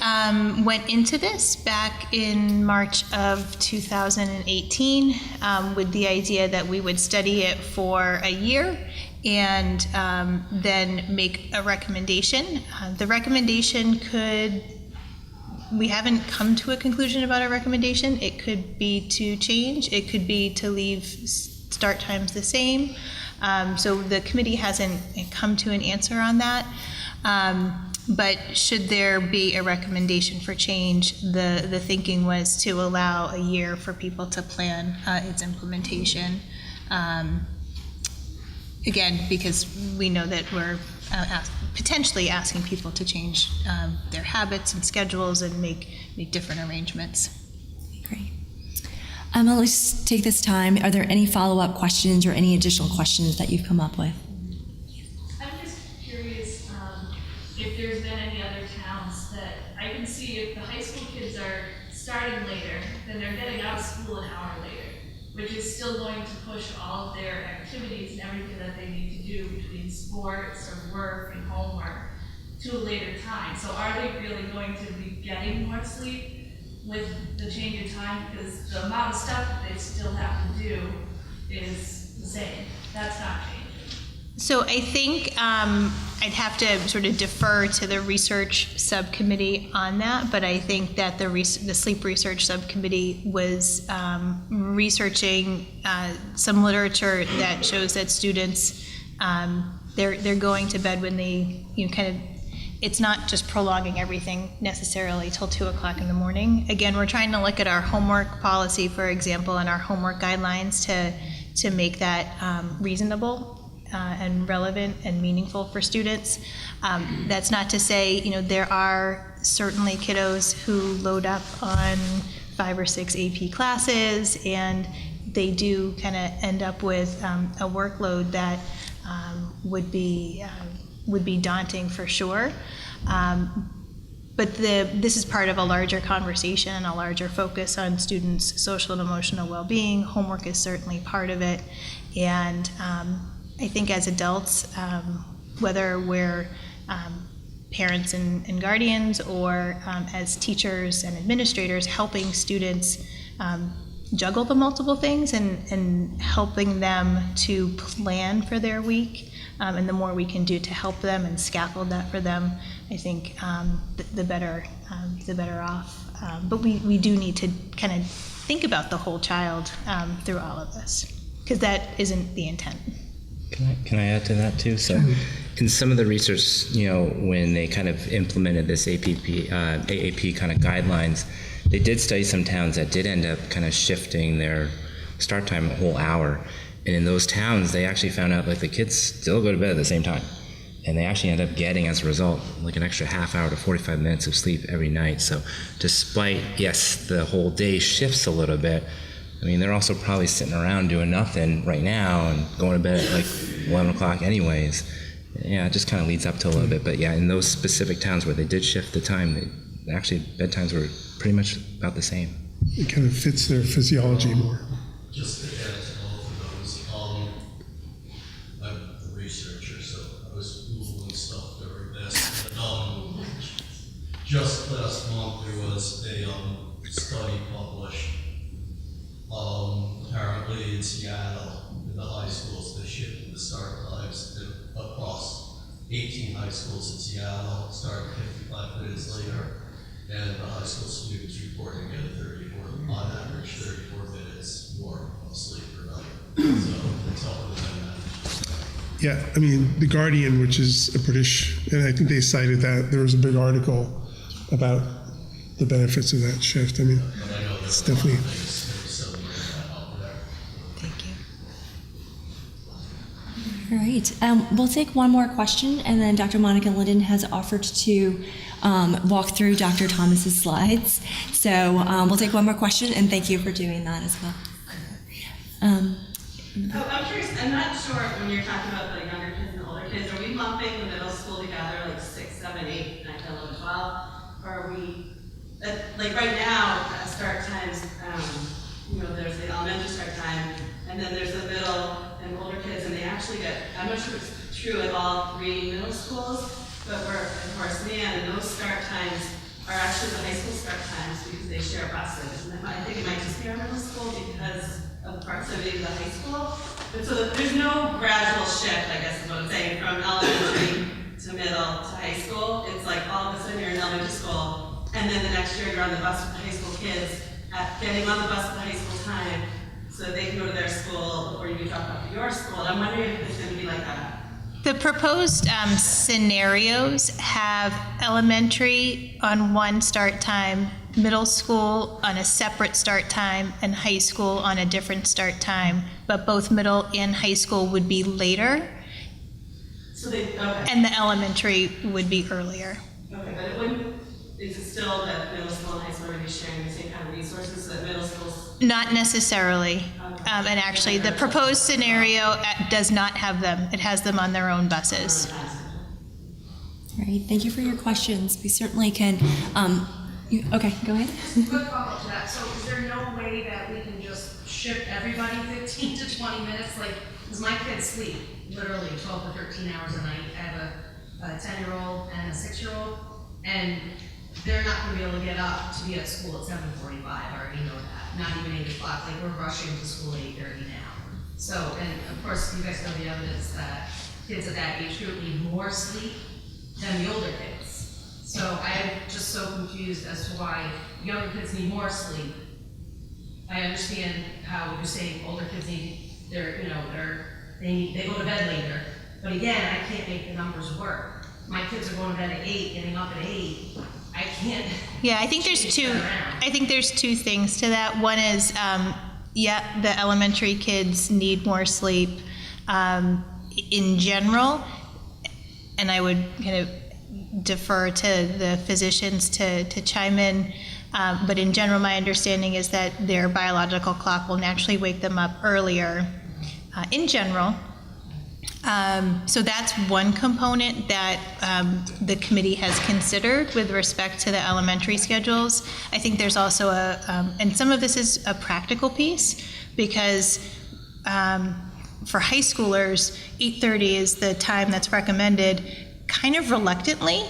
went into this back in March of 2018 with the idea that we would study it for a year and then make a recommendation. The recommendation we haven't come to a conclusion about a recommendation. It could be to change, it could be to leave start times the same. So the committee hasn't come to an answer on that. But should there be a recommendation for change, the thinking was to allow a year for people to plan its implementation. Again, because we know that we're potentially asking people to change their habits and schedules and make different arrangements. Great. Let's take this time. Are there any follow-up questions or any additional questions that you've come up with? I'm just curious if there's been any other towns that I can see if the high school kids are starting later, then they're getting out of school an hour later, which is still going to push all of their activities and everything that they need to do between sports or work and homework to a later time. So are they really going to be getting more sleep with the change in time? Because the amount of stuff that they still have to do is the same. That's not changing. So I think I'd have to sort of defer to the research subcommittee on that, but I think that the sleep research subcommittee was researching some literature that shows that students, they're going to bed when they, it's not just prolonging everything necessarily till 2 o'clock in the morning. Again, we're trying to look at our homework policy, for example, and our homework guidelines to make that reasonable and relevant and meaningful for students. That's not to say, there are certainly kiddos who load up on 5 or 6 AP classes, and they do kind of end up with a workload that would be daunting for sure. But this is part of a larger conversation, a larger focus on students' social and emotional well-being. Homework is certainly part of it, and I think as adults, whether we're parents and guardians or as teachers and administrators, helping students juggle the multiple things and helping them to plan for their week, and the more we can do to help them and scaffold that for them, I think the better off. But we do need to kind of think about the whole child through all of this, because that isn't the intent. Can I add to that too? So, in some of the research, when they kind of implemented this AAP kind of guidelines, they did study some towns that did end up kind of shifting their start time a whole hour. And in those towns, they actually found out like the kids still go to bed at the same time. And they actually end up getting, as a result, like an extra half hour to 45 minutes of sleep every night. So despite, yes, the whole day shifts a little bit, I mean, they're also probably sitting around doing nothing right now and going to bed at like 11 o'clock anyways. Yeah, it just kind of leads up to a little bit. But yeah, in those specific towns where they did shift the time, actually bedtimes were pretty much about the same. It kind of fits their physiology more. Just to add to both of those, I'm the researcher, so I was Googling stuff during this. Just last month there was a study published. Apparently in Seattle, in the high schools, they shifted the start times across 18 high schools in Seattle, starting 55 minutes later, and the high school students reporting getting on average 34 minutes more of sleep per night. So it's all within that. Yeah, I mean, The Guardian, which is a British, and I think they cited that, there was a big article about the benefits of that shift. I mean, But I know it's there are a lot definitely... of things similar to that out there. Thank you. All right. We'll take one more question, and then Dr. Monica Linden has offered to walk through Dr. Thomas's slides. So we'll take one more question, and thank you for doing that as well. I'm curious, I'm not sure when you're talking about the younger kids and the older kids, lumping the middle school together, like 6, 7, 8, 9, 10, 11, 12? Or are we, like right now, start times, there's the elementary start time, and then there's the middle and older kids, and they actually get, I'm not sure if it's true at all 3 middle schools, but we're at Horace Mann, and those start times are actually the high school start times because they share buses. And I think it might just be our middle school because of the proximity to the high school. But so there's no gradual shift, I guess is what I'm saying, from elementary to middle to high school. It's like all of a sudden you're in elementary school, and then the next year you're on the bus with the high school kids, getting on the bus at the high school time so they can go to their school before you get dropped off at your school. And I'm wondering if it's going to be like that. The proposed scenarios have elementary on one start time, middle school on a separate start time, and high school on a different start time, but both middle and high school would be later, So they, okay. and the elementary would be earlier. Okay, but it wouldn't, is it still that middle school and high school are going to be sharing the same kind of resources so that middle school's? Not necessarily. And actually, the proposed scenario does not have them. It has them on their own buses. All right, thank you for your questions. We certainly can, okay, go ahead. Just a quick follow-up to that. So is there no way that we can just shift everybody 15 to 20 minutes? Like, because my kids sleep literally 12 to 13 hours a night. I have a 10-year-old and a 6-year-old, and they're not going to be able to get up to be at school at 7:45. I already know that. Not even 8 o'clock. Like, we're rushing to school at 8:30 now. So, and of course, you guys know the evidence that kids at that age group need more sleep than the older kids. So I'm just so confused as to why younger kids need more sleep. I understand how you're saying older kids need they go to bed later. But again, I can't make the numbers work. My kids are going to bed at 8, getting up at 8. I can't. Yeah, I think there's two things to that. One is, the elementary kids need more sleep in general, and I would kind of defer to the physicians to chime in. But in general, my understanding is that their biological clock will naturally wake them up earlier, in general. So that's one component that the committee has considered with respect to the elementary schedules. I think there's also and some of this is a practical piece, because for high schoolers, 8:30 is the time that's recommended, kind of reluctantly.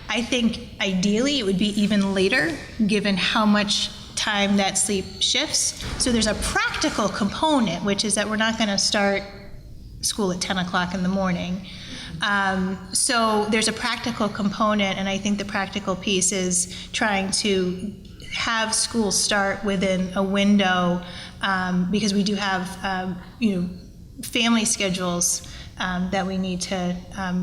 I think ideally it would be even later, given how much time that sleep shifts. So there's a practical component, which is that we're not going to start school at 10 o'clock in the morning. So there's a practical component, and I think the practical piece is trying to have school start within a window, because we do have, family schedules that we need to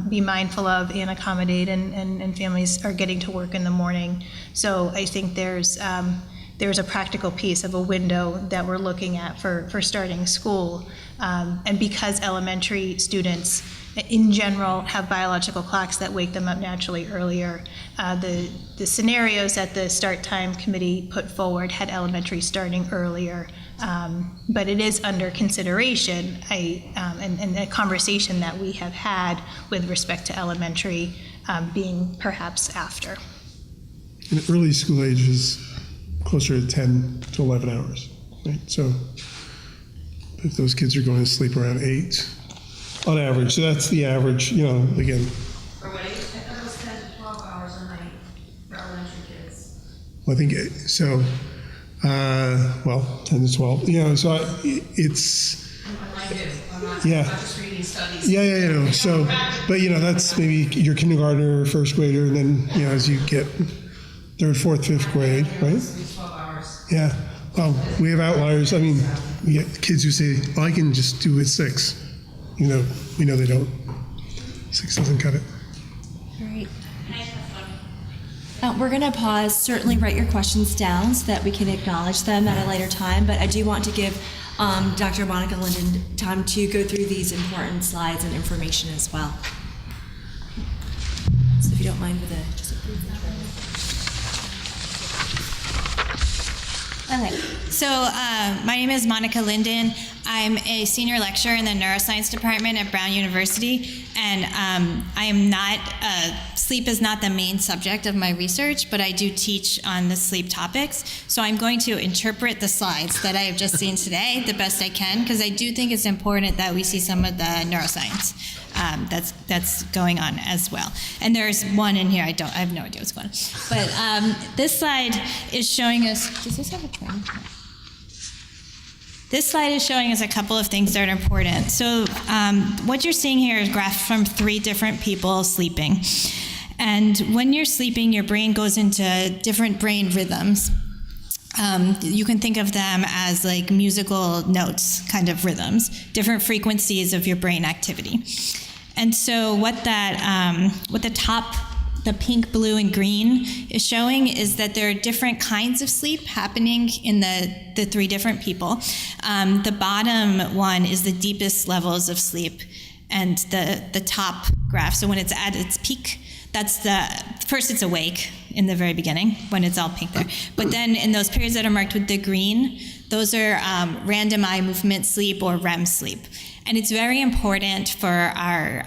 be mindful of and accommodate, and families are getting to work in the morning. So I think there's a practical piece of a window that we're looking at for starting school. And because elementary students in general have biological clocks that wake them up naturally earlier, the scenarios that the start time committee put forward had elementary starting earlier. But it is under consideration, and a conversation that we have had with respect to elementary being perhaps after. And early school age is closer to 10 to 11 hours, right? So if those kids are going to sleep around 8 on average, so that's the average, again. For what age? I thought it was 10 to 12 hours a night for elementary kids. I think so. 10 to 12. So it's. I do. I'm not just reading studies. Yeah. So, but that's maybe your kindergartner or first grader, and then as you get third, fourth, fifth grade, right? 12 hours. Yeah. Well, we have outliers. I mean, we get kids who say, "Well, I can just do it 6." We know they don't. 6 doesn't cut it. All right. We're going to pause. Certainly write your questions down so that we can acknowledge them at a later time, but I do want to give Dr. Monica Linden time to go through these important slides and information as well. So if you don't mind with just a brief intro. Okay, so my name is Monica Linden. I'm a senior lecturer in the neuroscience department at Brown University, and I am not, sleep is not the main subject of my research, but I do teach on the sleep topics. So I'm going to interpret the slides that I have just seen today the best I can, because I do think it's important that we see some of the neuroscience that's going on as well. And there's one in here, I have no idea what's going on. But this slide is showing us, does this have a trend? This slide is showing us a couple of things that are important. So what you're seeing here is graphs from 3 different people sleeping. And when you're sleeping, your brain goes into different brain rhythms. You can think of them as like musical notes kind of rhythms, different frequencies of your brain activity. And so what the top, the pink, blue, and green is showing is that there are different kinds of sleep happening in the 3 different people. The bottom one is the deepest levels of sleep, and the top graph, so when it's at its peak, that's first it's awake in the very beginning when it's all pink there. But then in those periods that are marked with the green, those are random eye movement sleep or REM sleep. And it's very important for our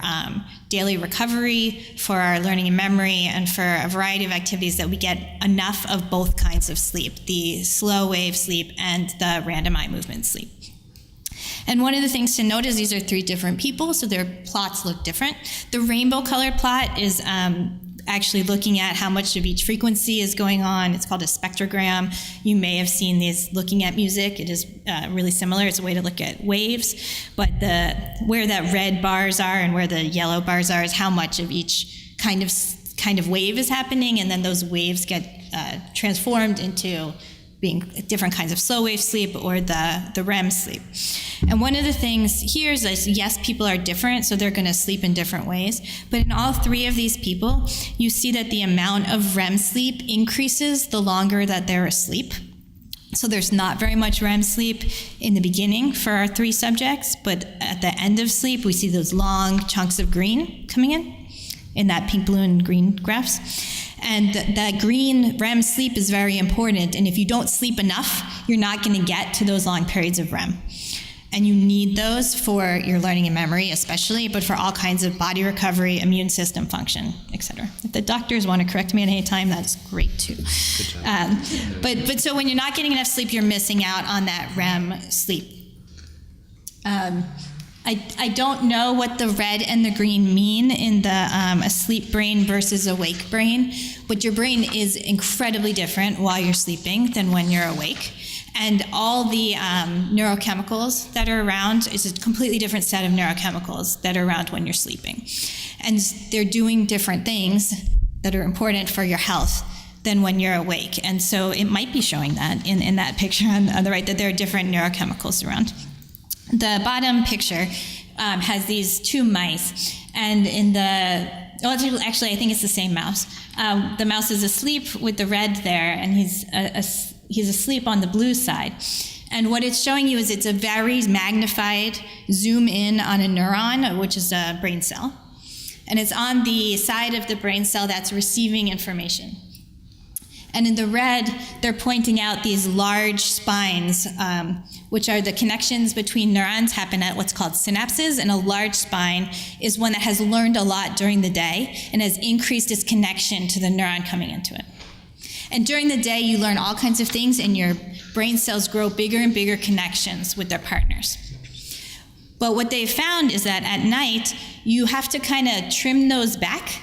daily recovery, for our learning and memory, and for a variety of activities that we get enough of both kinds of sleep, the slow wave sleep and the random eye movement sleep. And one of the things to note is these are 3 different people, so their plots look different. The rainbow colored plot is actually looking at how much of each frequency is going on. It's called a spectrogram. You may have seen these looking at music. It is really similar. It's a way to look at waves, but where that red bars are and where the yellow bars are is how much of each kind of wave is happening, and then those waves get transformed into being different kinds of slow wave sleep or the REM sleep. And one of the things here is, yes, people are different, so they're going to sleep in different ways. But in all 3 of these people, you see that the amount of REM sleep increases the longer that they're asleep. So there's not very much REM sleep in the beginning for our 3 subjects, but at the end of sleep, we see those long chunks of green coming in that pink, blue, and green graphs. And that green REM sleep is very important. And if you don't sleep enough, you're not going to get to those long periods of REM. And you need those for your learning and memory especially, but for all kinds of body recovery, immune system function, etc. If the doctors want to correct me at any time, that's great too. Good job. But so when you're not getting enough sleep, you're missing out on that REM sleep. I don't know what the red and the green mean in the asleep brain versus awake brain, but your brain is incredibly different while you're sleeping than when you're awake. And all the neurochemicals that are around is a completely different set of neurochemicals that are around when you're sleeping. And they're doing different things that are important for your health than when you're awake. And so it might be showing that in that picture on the right, that there are different neurochemicals around. The bottom picture has these 2 mice, and actually I think it's the same mouse. The mouse is asleep with the red there, and he's asleep on the blue side. And what it's showing you is it's a very magnified zoom in on a neuron, which is a brain cell. And it's on the side of the brain cell that's receiving information. And in the red, they're pointing out these large spines, which are the connections between neurons happen at what's called synapses. And a large spine is one that has learned a lot during the day and has increased its connection to the neuron coming into it. And during the day, you learn all kinds of things, and your brain cells grow bigger and bigger connections with their partners. But what they found is that at night, you have to kind of trim those back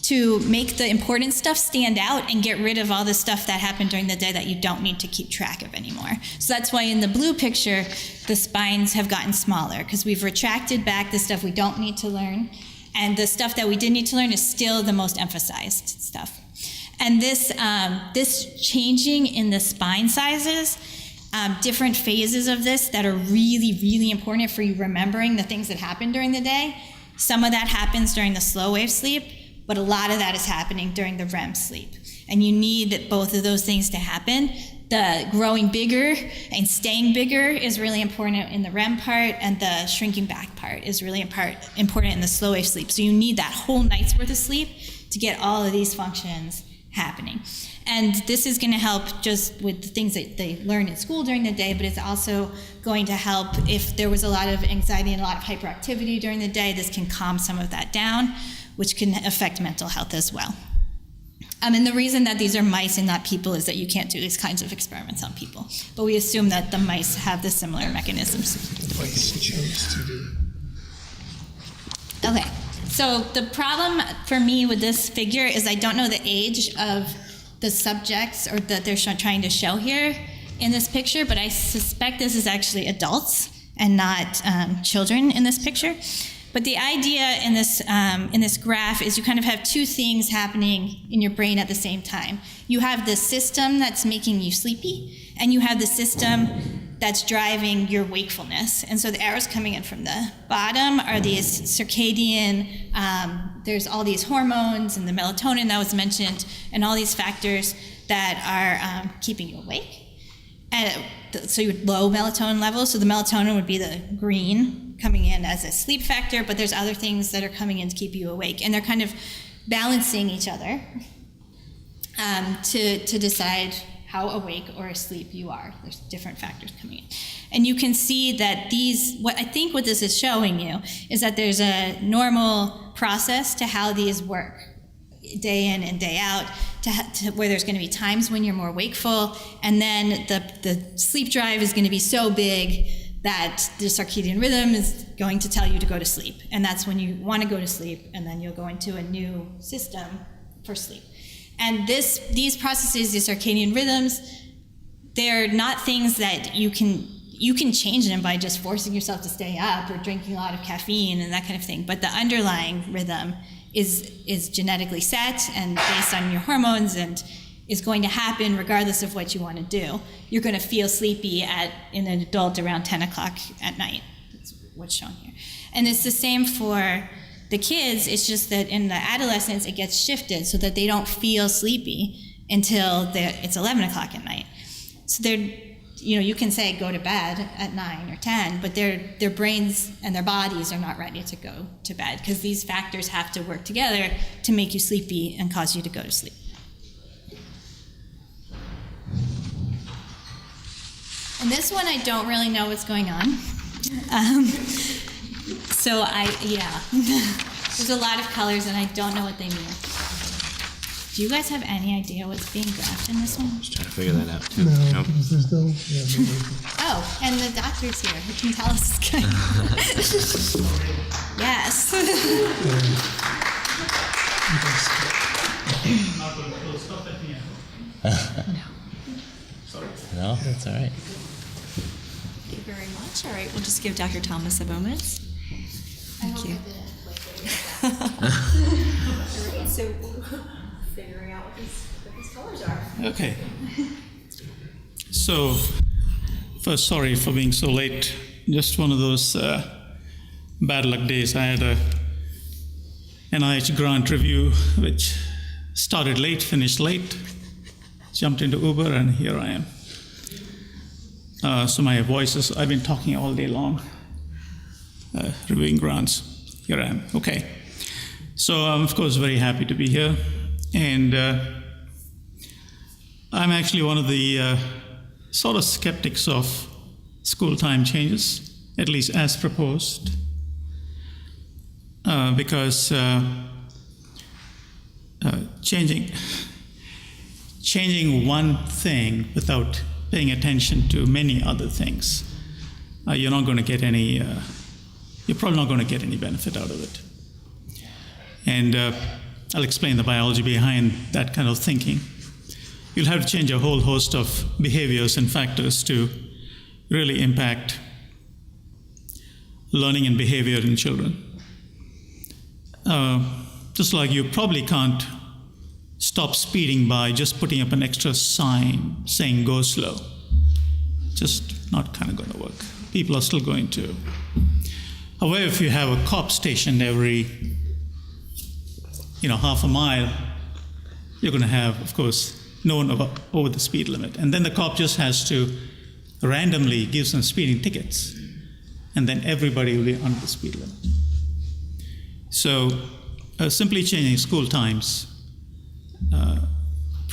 to make the important stuff stand out and get rid of all the stuff that happened during the day that you don't need to keep track of anymore. So that's why in the blue picture, the spines have gotten smaller, because we've retracted back the stuff we don't need to learn, and the stuff that we did need to learn is still the most emphasized stuff. And this changing in the spine sizes, different phases of this that are really, really important for you remembering the things that happened during the day. Some of that happens during the slow wave sleep, but a lot of that is happening during the REM sleep. And you need both of those things to happen. The growing bigger and staying bigger is really important in the REM part, and the shrinking back part is really important in the slow wave sleep. So you need that whole night's worth of sleep to get all of these functions happening. And this is going to help just with the things that they learn in school during the day, but it's also going to help if there was a lot of anxiety and a lot of hyperactivity during the day. This can calm some of that down, which can affect mental health as well. And the reason that these are mice and not people is that you can't do these kinds of experiments on people. But we assume that the mice have the similar mechanisms. The mice chose to do it. Okay, so the problem for me with this figure is I don't know the age of the subjects or that they're trying to show here in this picture, but I suspect this is actually adults and not children in this picture. But the idea in this graph is you kind of have two things happening in your brain at the same time. You have the system that's making you sleepy, and you have the system that's driving your wakefulness. And so the arrows coming in from the bottom are these circadian, there's all these hormones and the melatonin that was mentioned, and all these factors that are keeping you awake. And so your low melatonin levels, so the melatonin would be the green coming in as a sleep factor, but there's other things that are coming in to keep you awake, and they're kind of balancing each other to decide how awake or asleep you are. There's different factors coming in. And you can see that what this is showing you is that there's a normal process to how these work, day in and day out, to where there's going to be times when you're more wakeful, and then the sleep drive is going to be so big that the circadian rhythm is going to tell you to go to sleep. And that's when you want to go to sleep, and then you'll go into a new system for sleep. And these processes, these circadian rhythms, they're not things that you can change them by just forcing yourself to stay up or drinking a lot of caffeine and that kind of thing. But the underlying rhythm is genetically set and based on your hormones and is going to happen regardless of what you want to do. You're going to feel sleepy in an adult around 10 o'clock at night. That's what's shown here. And it's the same for the kids. It's just that in the adolescents, it gets shifted so that they don't feel sleepy until it's 11 o'clock at night. So you can say go to bed at 9 or 10, but their brains and their bodies are not ready to go to bed because these factors have to work together to make you sleepy and cause you to go to sleep. And this one, I don't really know what's going on. There's a lot of colors and I don't know what they mean. Do you guys have any idea what's being graphed in this one? Just trying to figure that out too. No, Nope. because there's no. Yeah, Oh, and the doctor's here who can tell us what's going on. Yes. No, that's all right. Thank you very much. All right, we'll just give Dr. Thomas a moment. Thank you. All right, so figuring out what these colors are. Okay. So, first, sorry for being so late. Just one of those bad luck days. I had a NIH grant review, which started late, finished late, jumped into Uber, and here I am. So my voice is, I've been talking all day long, reviewing grants. Here I am. Okay. So I'm, of course, very happy to be here. And I'm actually one of the sort of skeptics of school time changes, at least as proposed, because changing one thing without paying attention to many other things, you're not going to get any, you're probably not going to get any benefit out of it. And I'll explain the biology behind that kind of thinking. You'll have to change a whole host of behaviors and factors to really impact learning and behavior in children. Just like you probably can't stop speeding by just putting up an extra sign saying go slow. Just not kind of going to work. People are still going to. However, if you have a cop stationed every half a mile, you're going to have, of course, no one over the speed limit. And then the cop just has to randomly give some speeding tickets, and then everybody will be under the speed limit. So simply changing school times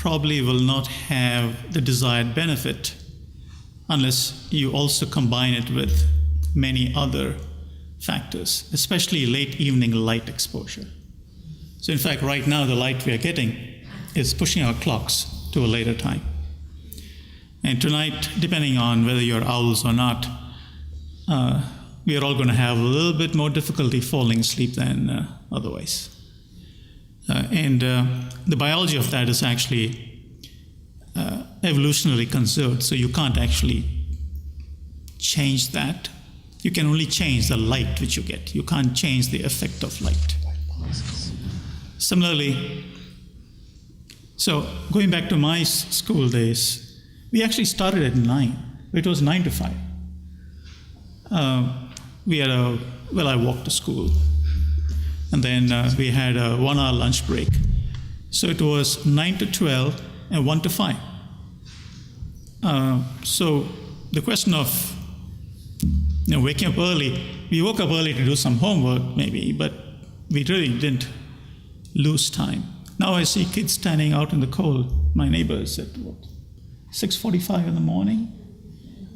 probably will not have the desired benefit unless you also combine it with many other factors, especially late evening light exposure. So in fact, right now the light we are getting is pushing our clocks to a later time. And tonight, depending on whether you're owls or not, we are all going to have a little bit more difficulty falling asleep than otherwise. And the biology of that is actually evolutionarily conserved, so you can't actually change that. You can only change the light which you get. You can't change the effect of light. Similarly, so going back to my school days, we actually started at 9. It was 9 to 5. I walked to school. And then we had a 1-hour lunch break. So it was 9 to 12 and 1 to 5. So the question of waking up early, we woke up early to do some homework maybe, but we really didn't lose time. Now I see kids standing out in the cold, my neighbors at 6:45 in the morning.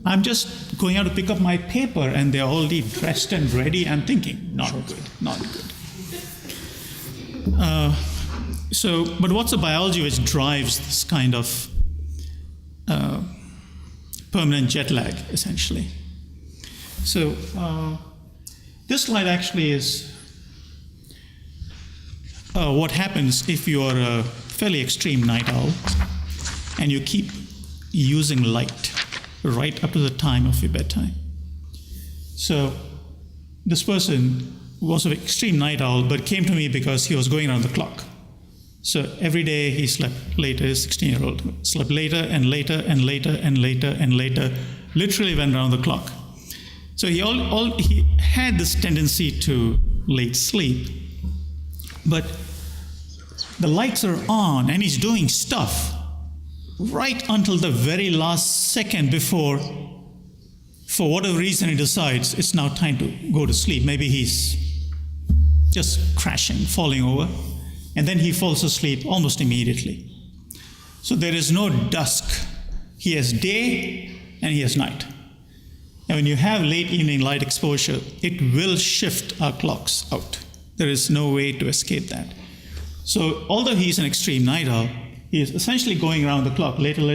I'm just going out to pick up my paper and they're already dressed and ready. I'm thinking, not good. But what's the biology which drives this kind of permanent jet lag, essentially? So this slide actually is what happens if you are a fairly extreme night owl and you keep using light right up to the time of your bedtime. So this person was an extreme night owl, but came to me because he was going around the clock. So every day he slept later, his 16-year-old slept later and later and later and later and later, literally went around the clock. So he had this tendency to late sleep, but the lights are on and he's doing stuff right until the very last second before, for whatever reason, he decides it's now time to go to sleep. Maybe he's just crashing, falling over, and then he falls asleep almost immediately. So there is no dusk. He has day and he has night. And when you have late evening light exposure, it will shift our clocks out. There is no way to escape that. So although he's an extreme night owl, he is essentially going around the clock later, and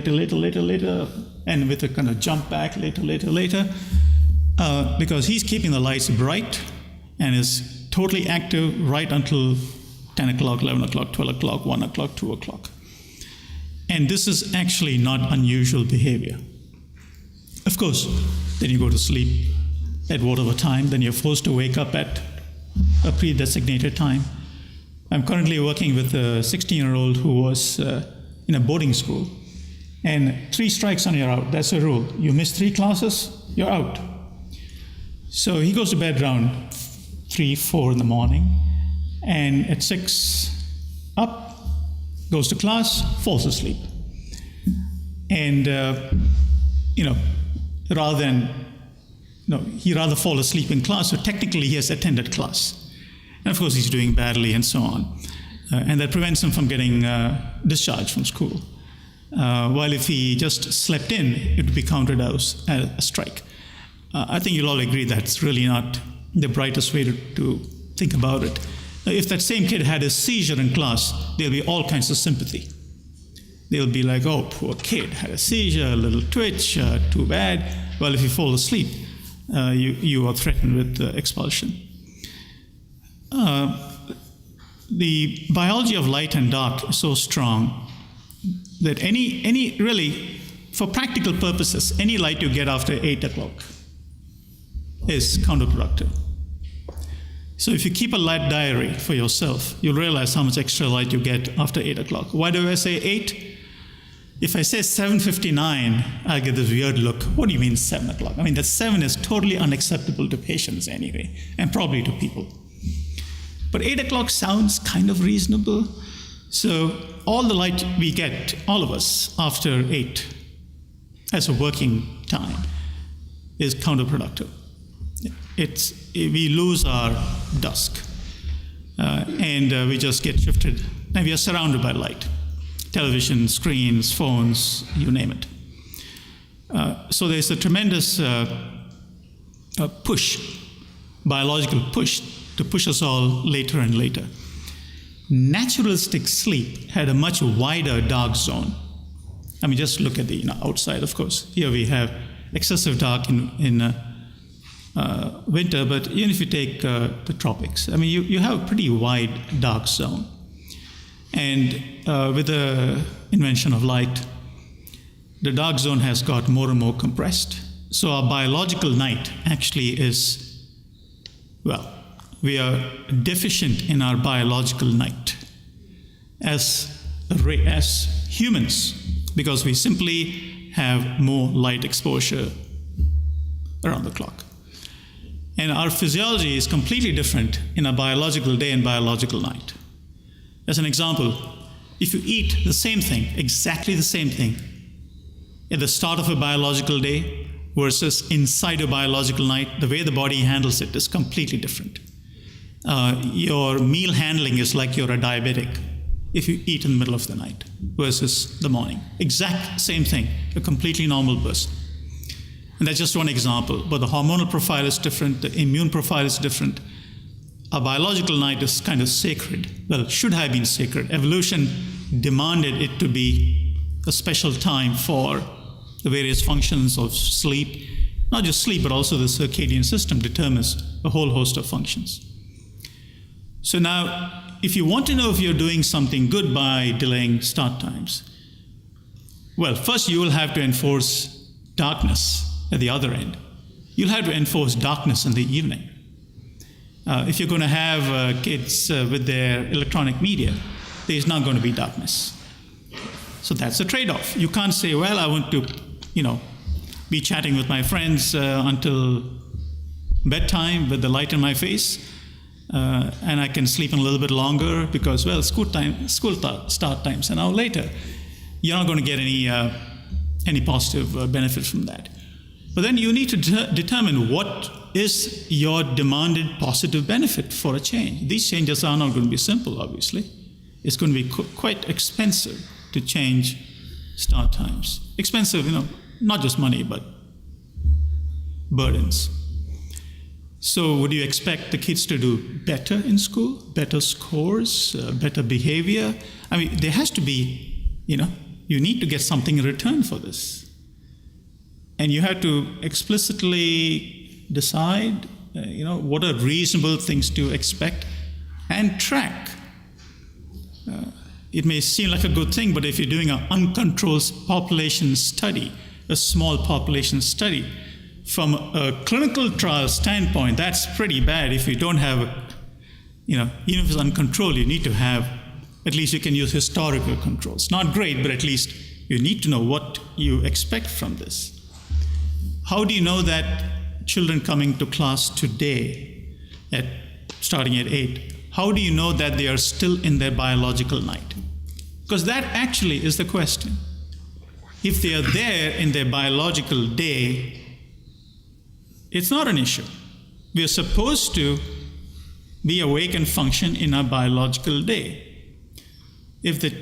with a kind of jump back later, because he's keeping the lights bright and is totally active right until 10 o'clock, 11 o'clock, 12 o'clock, 1 o'clock, 2 o'clock. And this is actually not unusual behavior. Of course, then you go to sleep at whatever time, then you're forced to wake up at a pre-designated time. I'm currently working with a 16-year-old who was in a boarding school, and 3 strikes and you're out. That's a rule. You miss 3 classes, you're out. So he goes to bed around 3, 4 in the morning, and at 6 up, goes to class, falls asleep. And he'd rather fall asleep in class, so technically he has attended class. And of course he's doing badly and so on. And that prevents him from getting discharged from school. While if he just slept in, it would be counted as a strike. I think you'll all agree that's really not the brightest way to think about it. If that same kid had a seizure in class, there'll be all kinds of sympathy. They'll be like, oh, poor kid, had a seizure, a little twitch, too bad. Well, if you fall asleep, you are threatened with expulsion. The biology of light and dark is so strong that any really, for practical purposes, any light you get after 8 o'clock is counterproductive. So if you keep a light diary for yourself, you'll realize how much extra light you get after 8 o'clock. Why do I say 8? If I say 7:59, I'll get this weird look. What do you mean 7 o'clock? I mean, that 7 is totally unacceptable to patients anyway, and probably to people. But 8 o'clock sounds kind of reasonable. So all the light we get, all of us, after 8 as a working time is counterproductive. We lose our dusk and we just get shifted. And we are surrounded by light. television, screens, phones, you name it. So there's a tremendous biological push to push us all later and later. Naturalistic sleep had a much wider dark zone. I mean, just look at the outside, of course. Here we have excessive dark in winter, but even if you take the tropics, I mean, you have a pretty wide dark zone. And with the invention of light, the dark zone has got more and more compressed. So our biological night actually is, well, we are deficient in our biological night as humans, because we simply have more light exposure around the clock. And our physiology is completely different in a biological day and biological night. As an example, if you eat the same thing, exactly the same thing, at the start of a biological day versus inside a biological night, the way the body handles it is completely different. Your meal handling is like you're a diabetic if you eat in the middle of the night versus the morning. Exact same thing, a completely normal person. And that's just one example, but the hormonal profile is different, the immune profile is different. Our biological night is kind of sacred. Well, it should have been sacred. Evolution demanded it to be a special time for the various functions of sleep. Not just sleep, but also the circadian system determines a whole host of functions. So now, if you want to know if you're doing something good by delaying start times, well, first you will have to enforce darkness at the other end. You'll have to enforce darkness in the evening. If you're going to have kids with their electronic media, there's not going to be darkness. So that's a trade-off. You can't say, well, I want to, be chatting with my friends until bedtime with the light in my face, and I can sleep in a little bit longer because, well, school start time's an hour later. You're not going to get any positive benefit from that. But then you need to determine what is your demanded positive benefit for a change. These changes are not going to be simple, obviously. It's going to be quite expensive to change start times. Expensive, not just money, but burdens. So would you expect the kids to do better in school, better scores, better behavior? I mean, there has to be, you need to get something in return for this. And you have to explicitly decide, what are reasonable things to expect and track. It may seem like a good thing, but if you're doing an uncontrolled population study, a small population study, from a clinical trial standpoint, that's pretty bad. If you don't have, even if it's uncontrolled, you need to have, at least you can use historical controls. Not great, but at least you need to know what you expect from this. How do you know that children coming to class today, starting at 8, how do you know that they are still in their biological night? Because that actually is the question. If they are there in their biological day, it's not an issue. We are supposed to be awake and function in our biological day. If the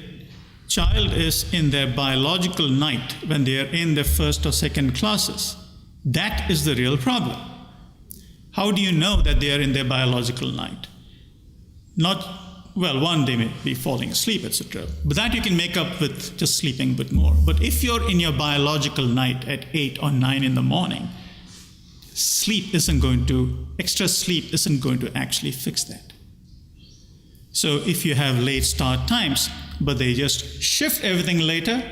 child is in their biological night when they are in their first or second classes, that is the real problem. How do you know that they are in their biological night? One, they may be falling asleep, etc. But that you can make up with just sleeping a bit more. But if you're in your biological night at 8 or 9 in the morning, extra sleep isn't going to actually fix that. So if you have late start times, but they just shift everything later,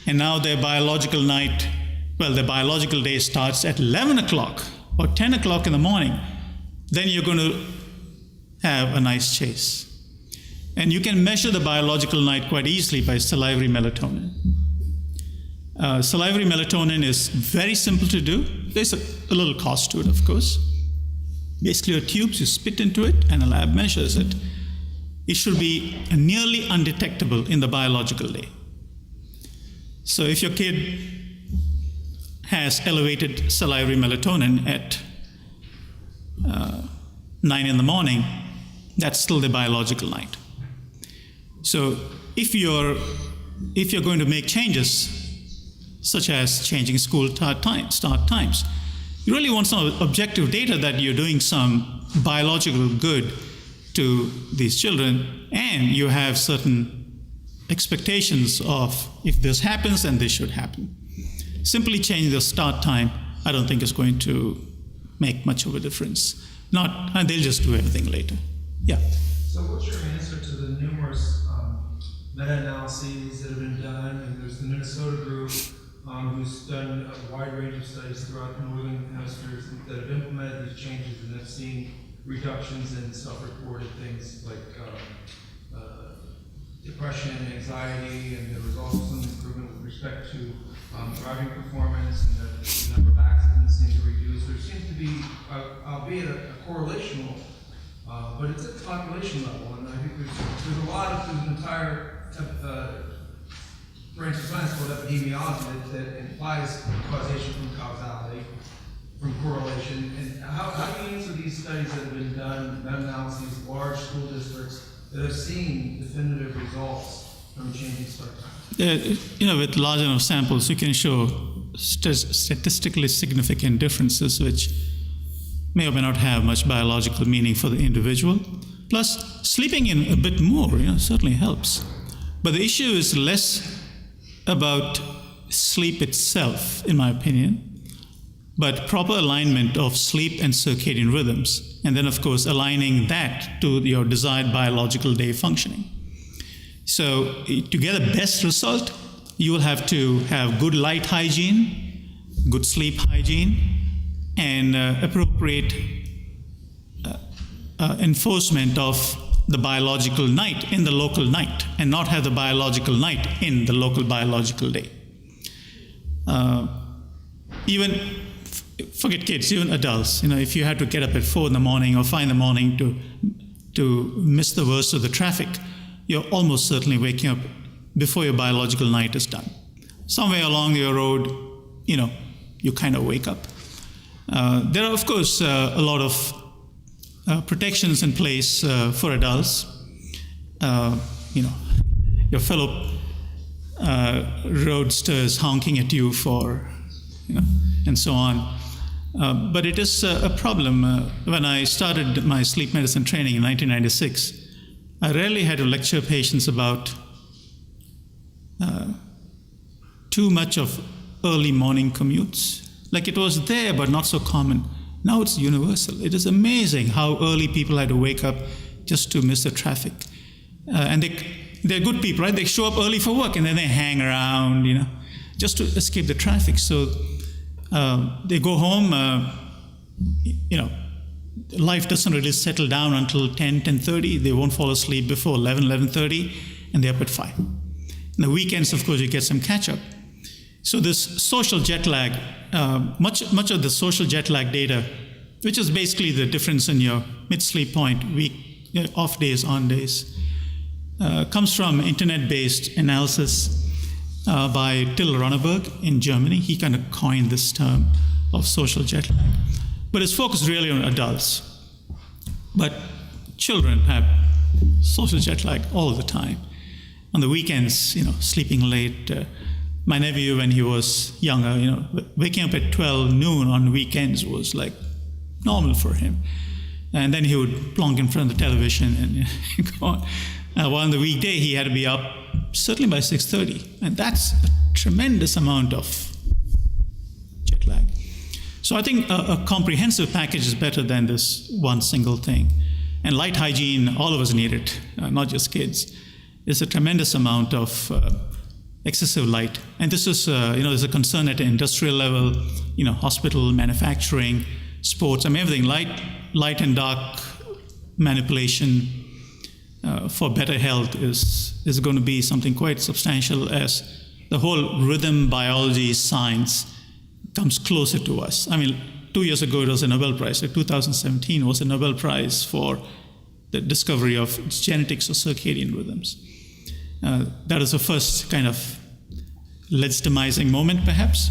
and now their biological day starts at 11 o'clock or 10 o'clock in the morning, then you're going to have a nice chase. And you can measure the biological night quite easily by salivary melatonin. Salivary melatonin is very simple to do. There's a little cost to it, of course. Basically, your tubes, you spit into it, and a lab measures it. It should be nearly undetectable in the biological day. So if your kid has elevated salivary melatonin at 9 in the morning, that's still the biological night. So if your if you're going to make changes, such as changing school start times, you really want some objective data that you're doing some biological good to these children, and you have certain expectations of if this happens, then this should happen. Simply changing the start time, I don't think is going to make much of a difference. And they'll just do everything later. Yeah. So what's your answer to the numerous meta-analyses that have been done? And there's the Minnesota group who's done a wide range of studies throughout the northern hemispheres that have implemented these changes and have seen reductions in self-reported things like depression, anxiety, and there was also some improvement with respect to driving performance, and the number of accidents seemed to reduce. There seems to be, albeit a correlational, but it's at the population level, and I think there's an entire branch of science called epidemiology that implies causation from causality, from correlation. And how do you answer these studies that have been done, meta-analyses, large school districts that have seen definitive results from changing start time? With large enough samples, you can show statistically significant differences, which may or may not have much biological meaning for the individual. Plus, sleeping in a bit more, certainly helps. But the issue is less about sleep itself, in my opinion, but proper alignment of sleep and circadian rhythms, and then, of course, aligning that to your desired biological day functioning. So to get a best result, you will have to have good light hygiene, good sleep hygiene, and appropriate enforcement of the biological night in the local night, and not have the biological night in the local biological day. Forget kids, even adults. If you had to get up at 4 in the morning or 5 in the morning to miss the worst of the traffic, you're almost certainly waking up before your biological night is done. Somewhere along your road, you kind of wake up. There are, of course, a lot of protections in place for adults. Your fellow roadsters honking at you and so on. But it is a problem. When I started my sleep medicine training in 1996, I rarely had to lecture patients about too much of early morning commutes. Like, it was there, but not so common. Now it's universal. It is amazing how early people had to wake up just to miss the traffic. And they're good people, right? They show up early for work and then they hang around, just to escape the traffic. So they go home, life doesn't really settle down until 10, 10:30. They won't fall asleep before 11, 11:30, and they're up at 5. And the weekends, of course, you get some catch-up. So this social jet lag, much of the social jet lag data, which is basically the difference in your mid-sleep point, off days, on days, comes from internet-based analysis by Till Ronneberg in Germany. He kind of coined this term of social jet lag. But it's focused really on adults. But children have social jet lag all the time. On the weekends, sleeping late. My nephew, when he was younger, waking up at 12 noon on weekends was like normal for him. And then he would plonk in front of the television and go on. While on the weekday, he had to be up certainly by 6:30. And that's a tremendous amount of jet lag. So I think a comprehensive package is better than this one single thing. And light hygiene, all of us need it, not just kids. There's a tremendous amount of excessive light. And this is, there's a concern at the industrial level, hospital, manufacturing, sports, everything. Light and dark manipulation for better health is going to be something quite substantial as the whole rhythm biology science comes closer to us. 2 years ago, it was a Nobel Prize. 2017 was a Nobel Prize for the discovery of genetics of circadian rhythms. That is the first kind of legitimizing moment, perhaps.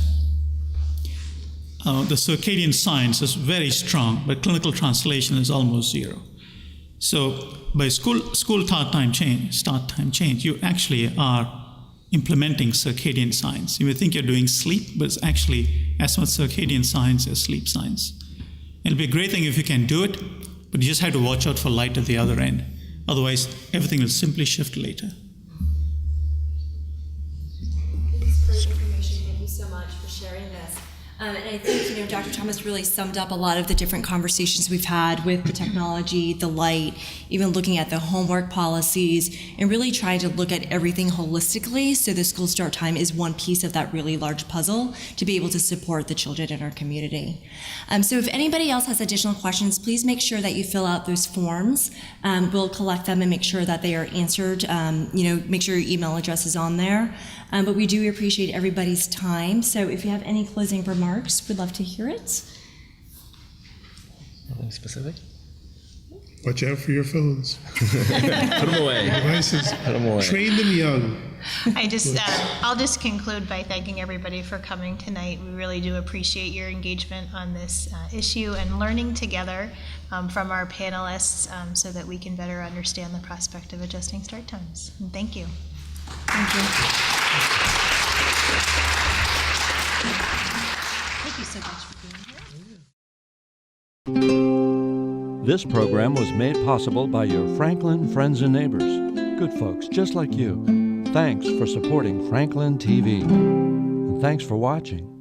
The circadian science is very strong, but clinical translation is almost zero. So by school start time change, you actually are implementing circadian science. You may think you're doing sleep, but it's actually as much circadian science as sleep science. It'll be a great thing if you can do it, but you just have to watch out for light at the other end. Otherwise, everything will simply shift later. It's great information. Thank you so much for sharing this. And I think, Dr. Thomas really summed up a lot of the different conversations we've had with the technology, the light, even looking at the homework policies, and really trying to look at everything holistically so the school start time is one piece of that really large puzzle to be able to support the children in our community. So if anybody else has additional questions, please make sure that you fill out those forms. We'll collect them and make sure that they are answered. Make sure your email address is on there. But we do appreciate everybody's time. So if you have any closing remarks, we'd love to hear it. Nothing specific? Watch out for your phones. Put them away. Devices. Put them away. Train them young. I'll just conclude by thanking everybody for coming tonight. We really do appreciate your engagement on this issue and learning together from our panelists so that we can better understand the prospect of adjusting start times. And thank you. Thank you. Thank you so much for being here. This program was made possible by your Franklin friends and neighbors, good folks just like you. Thanks for supporting Franklin TV. And thanks for watching.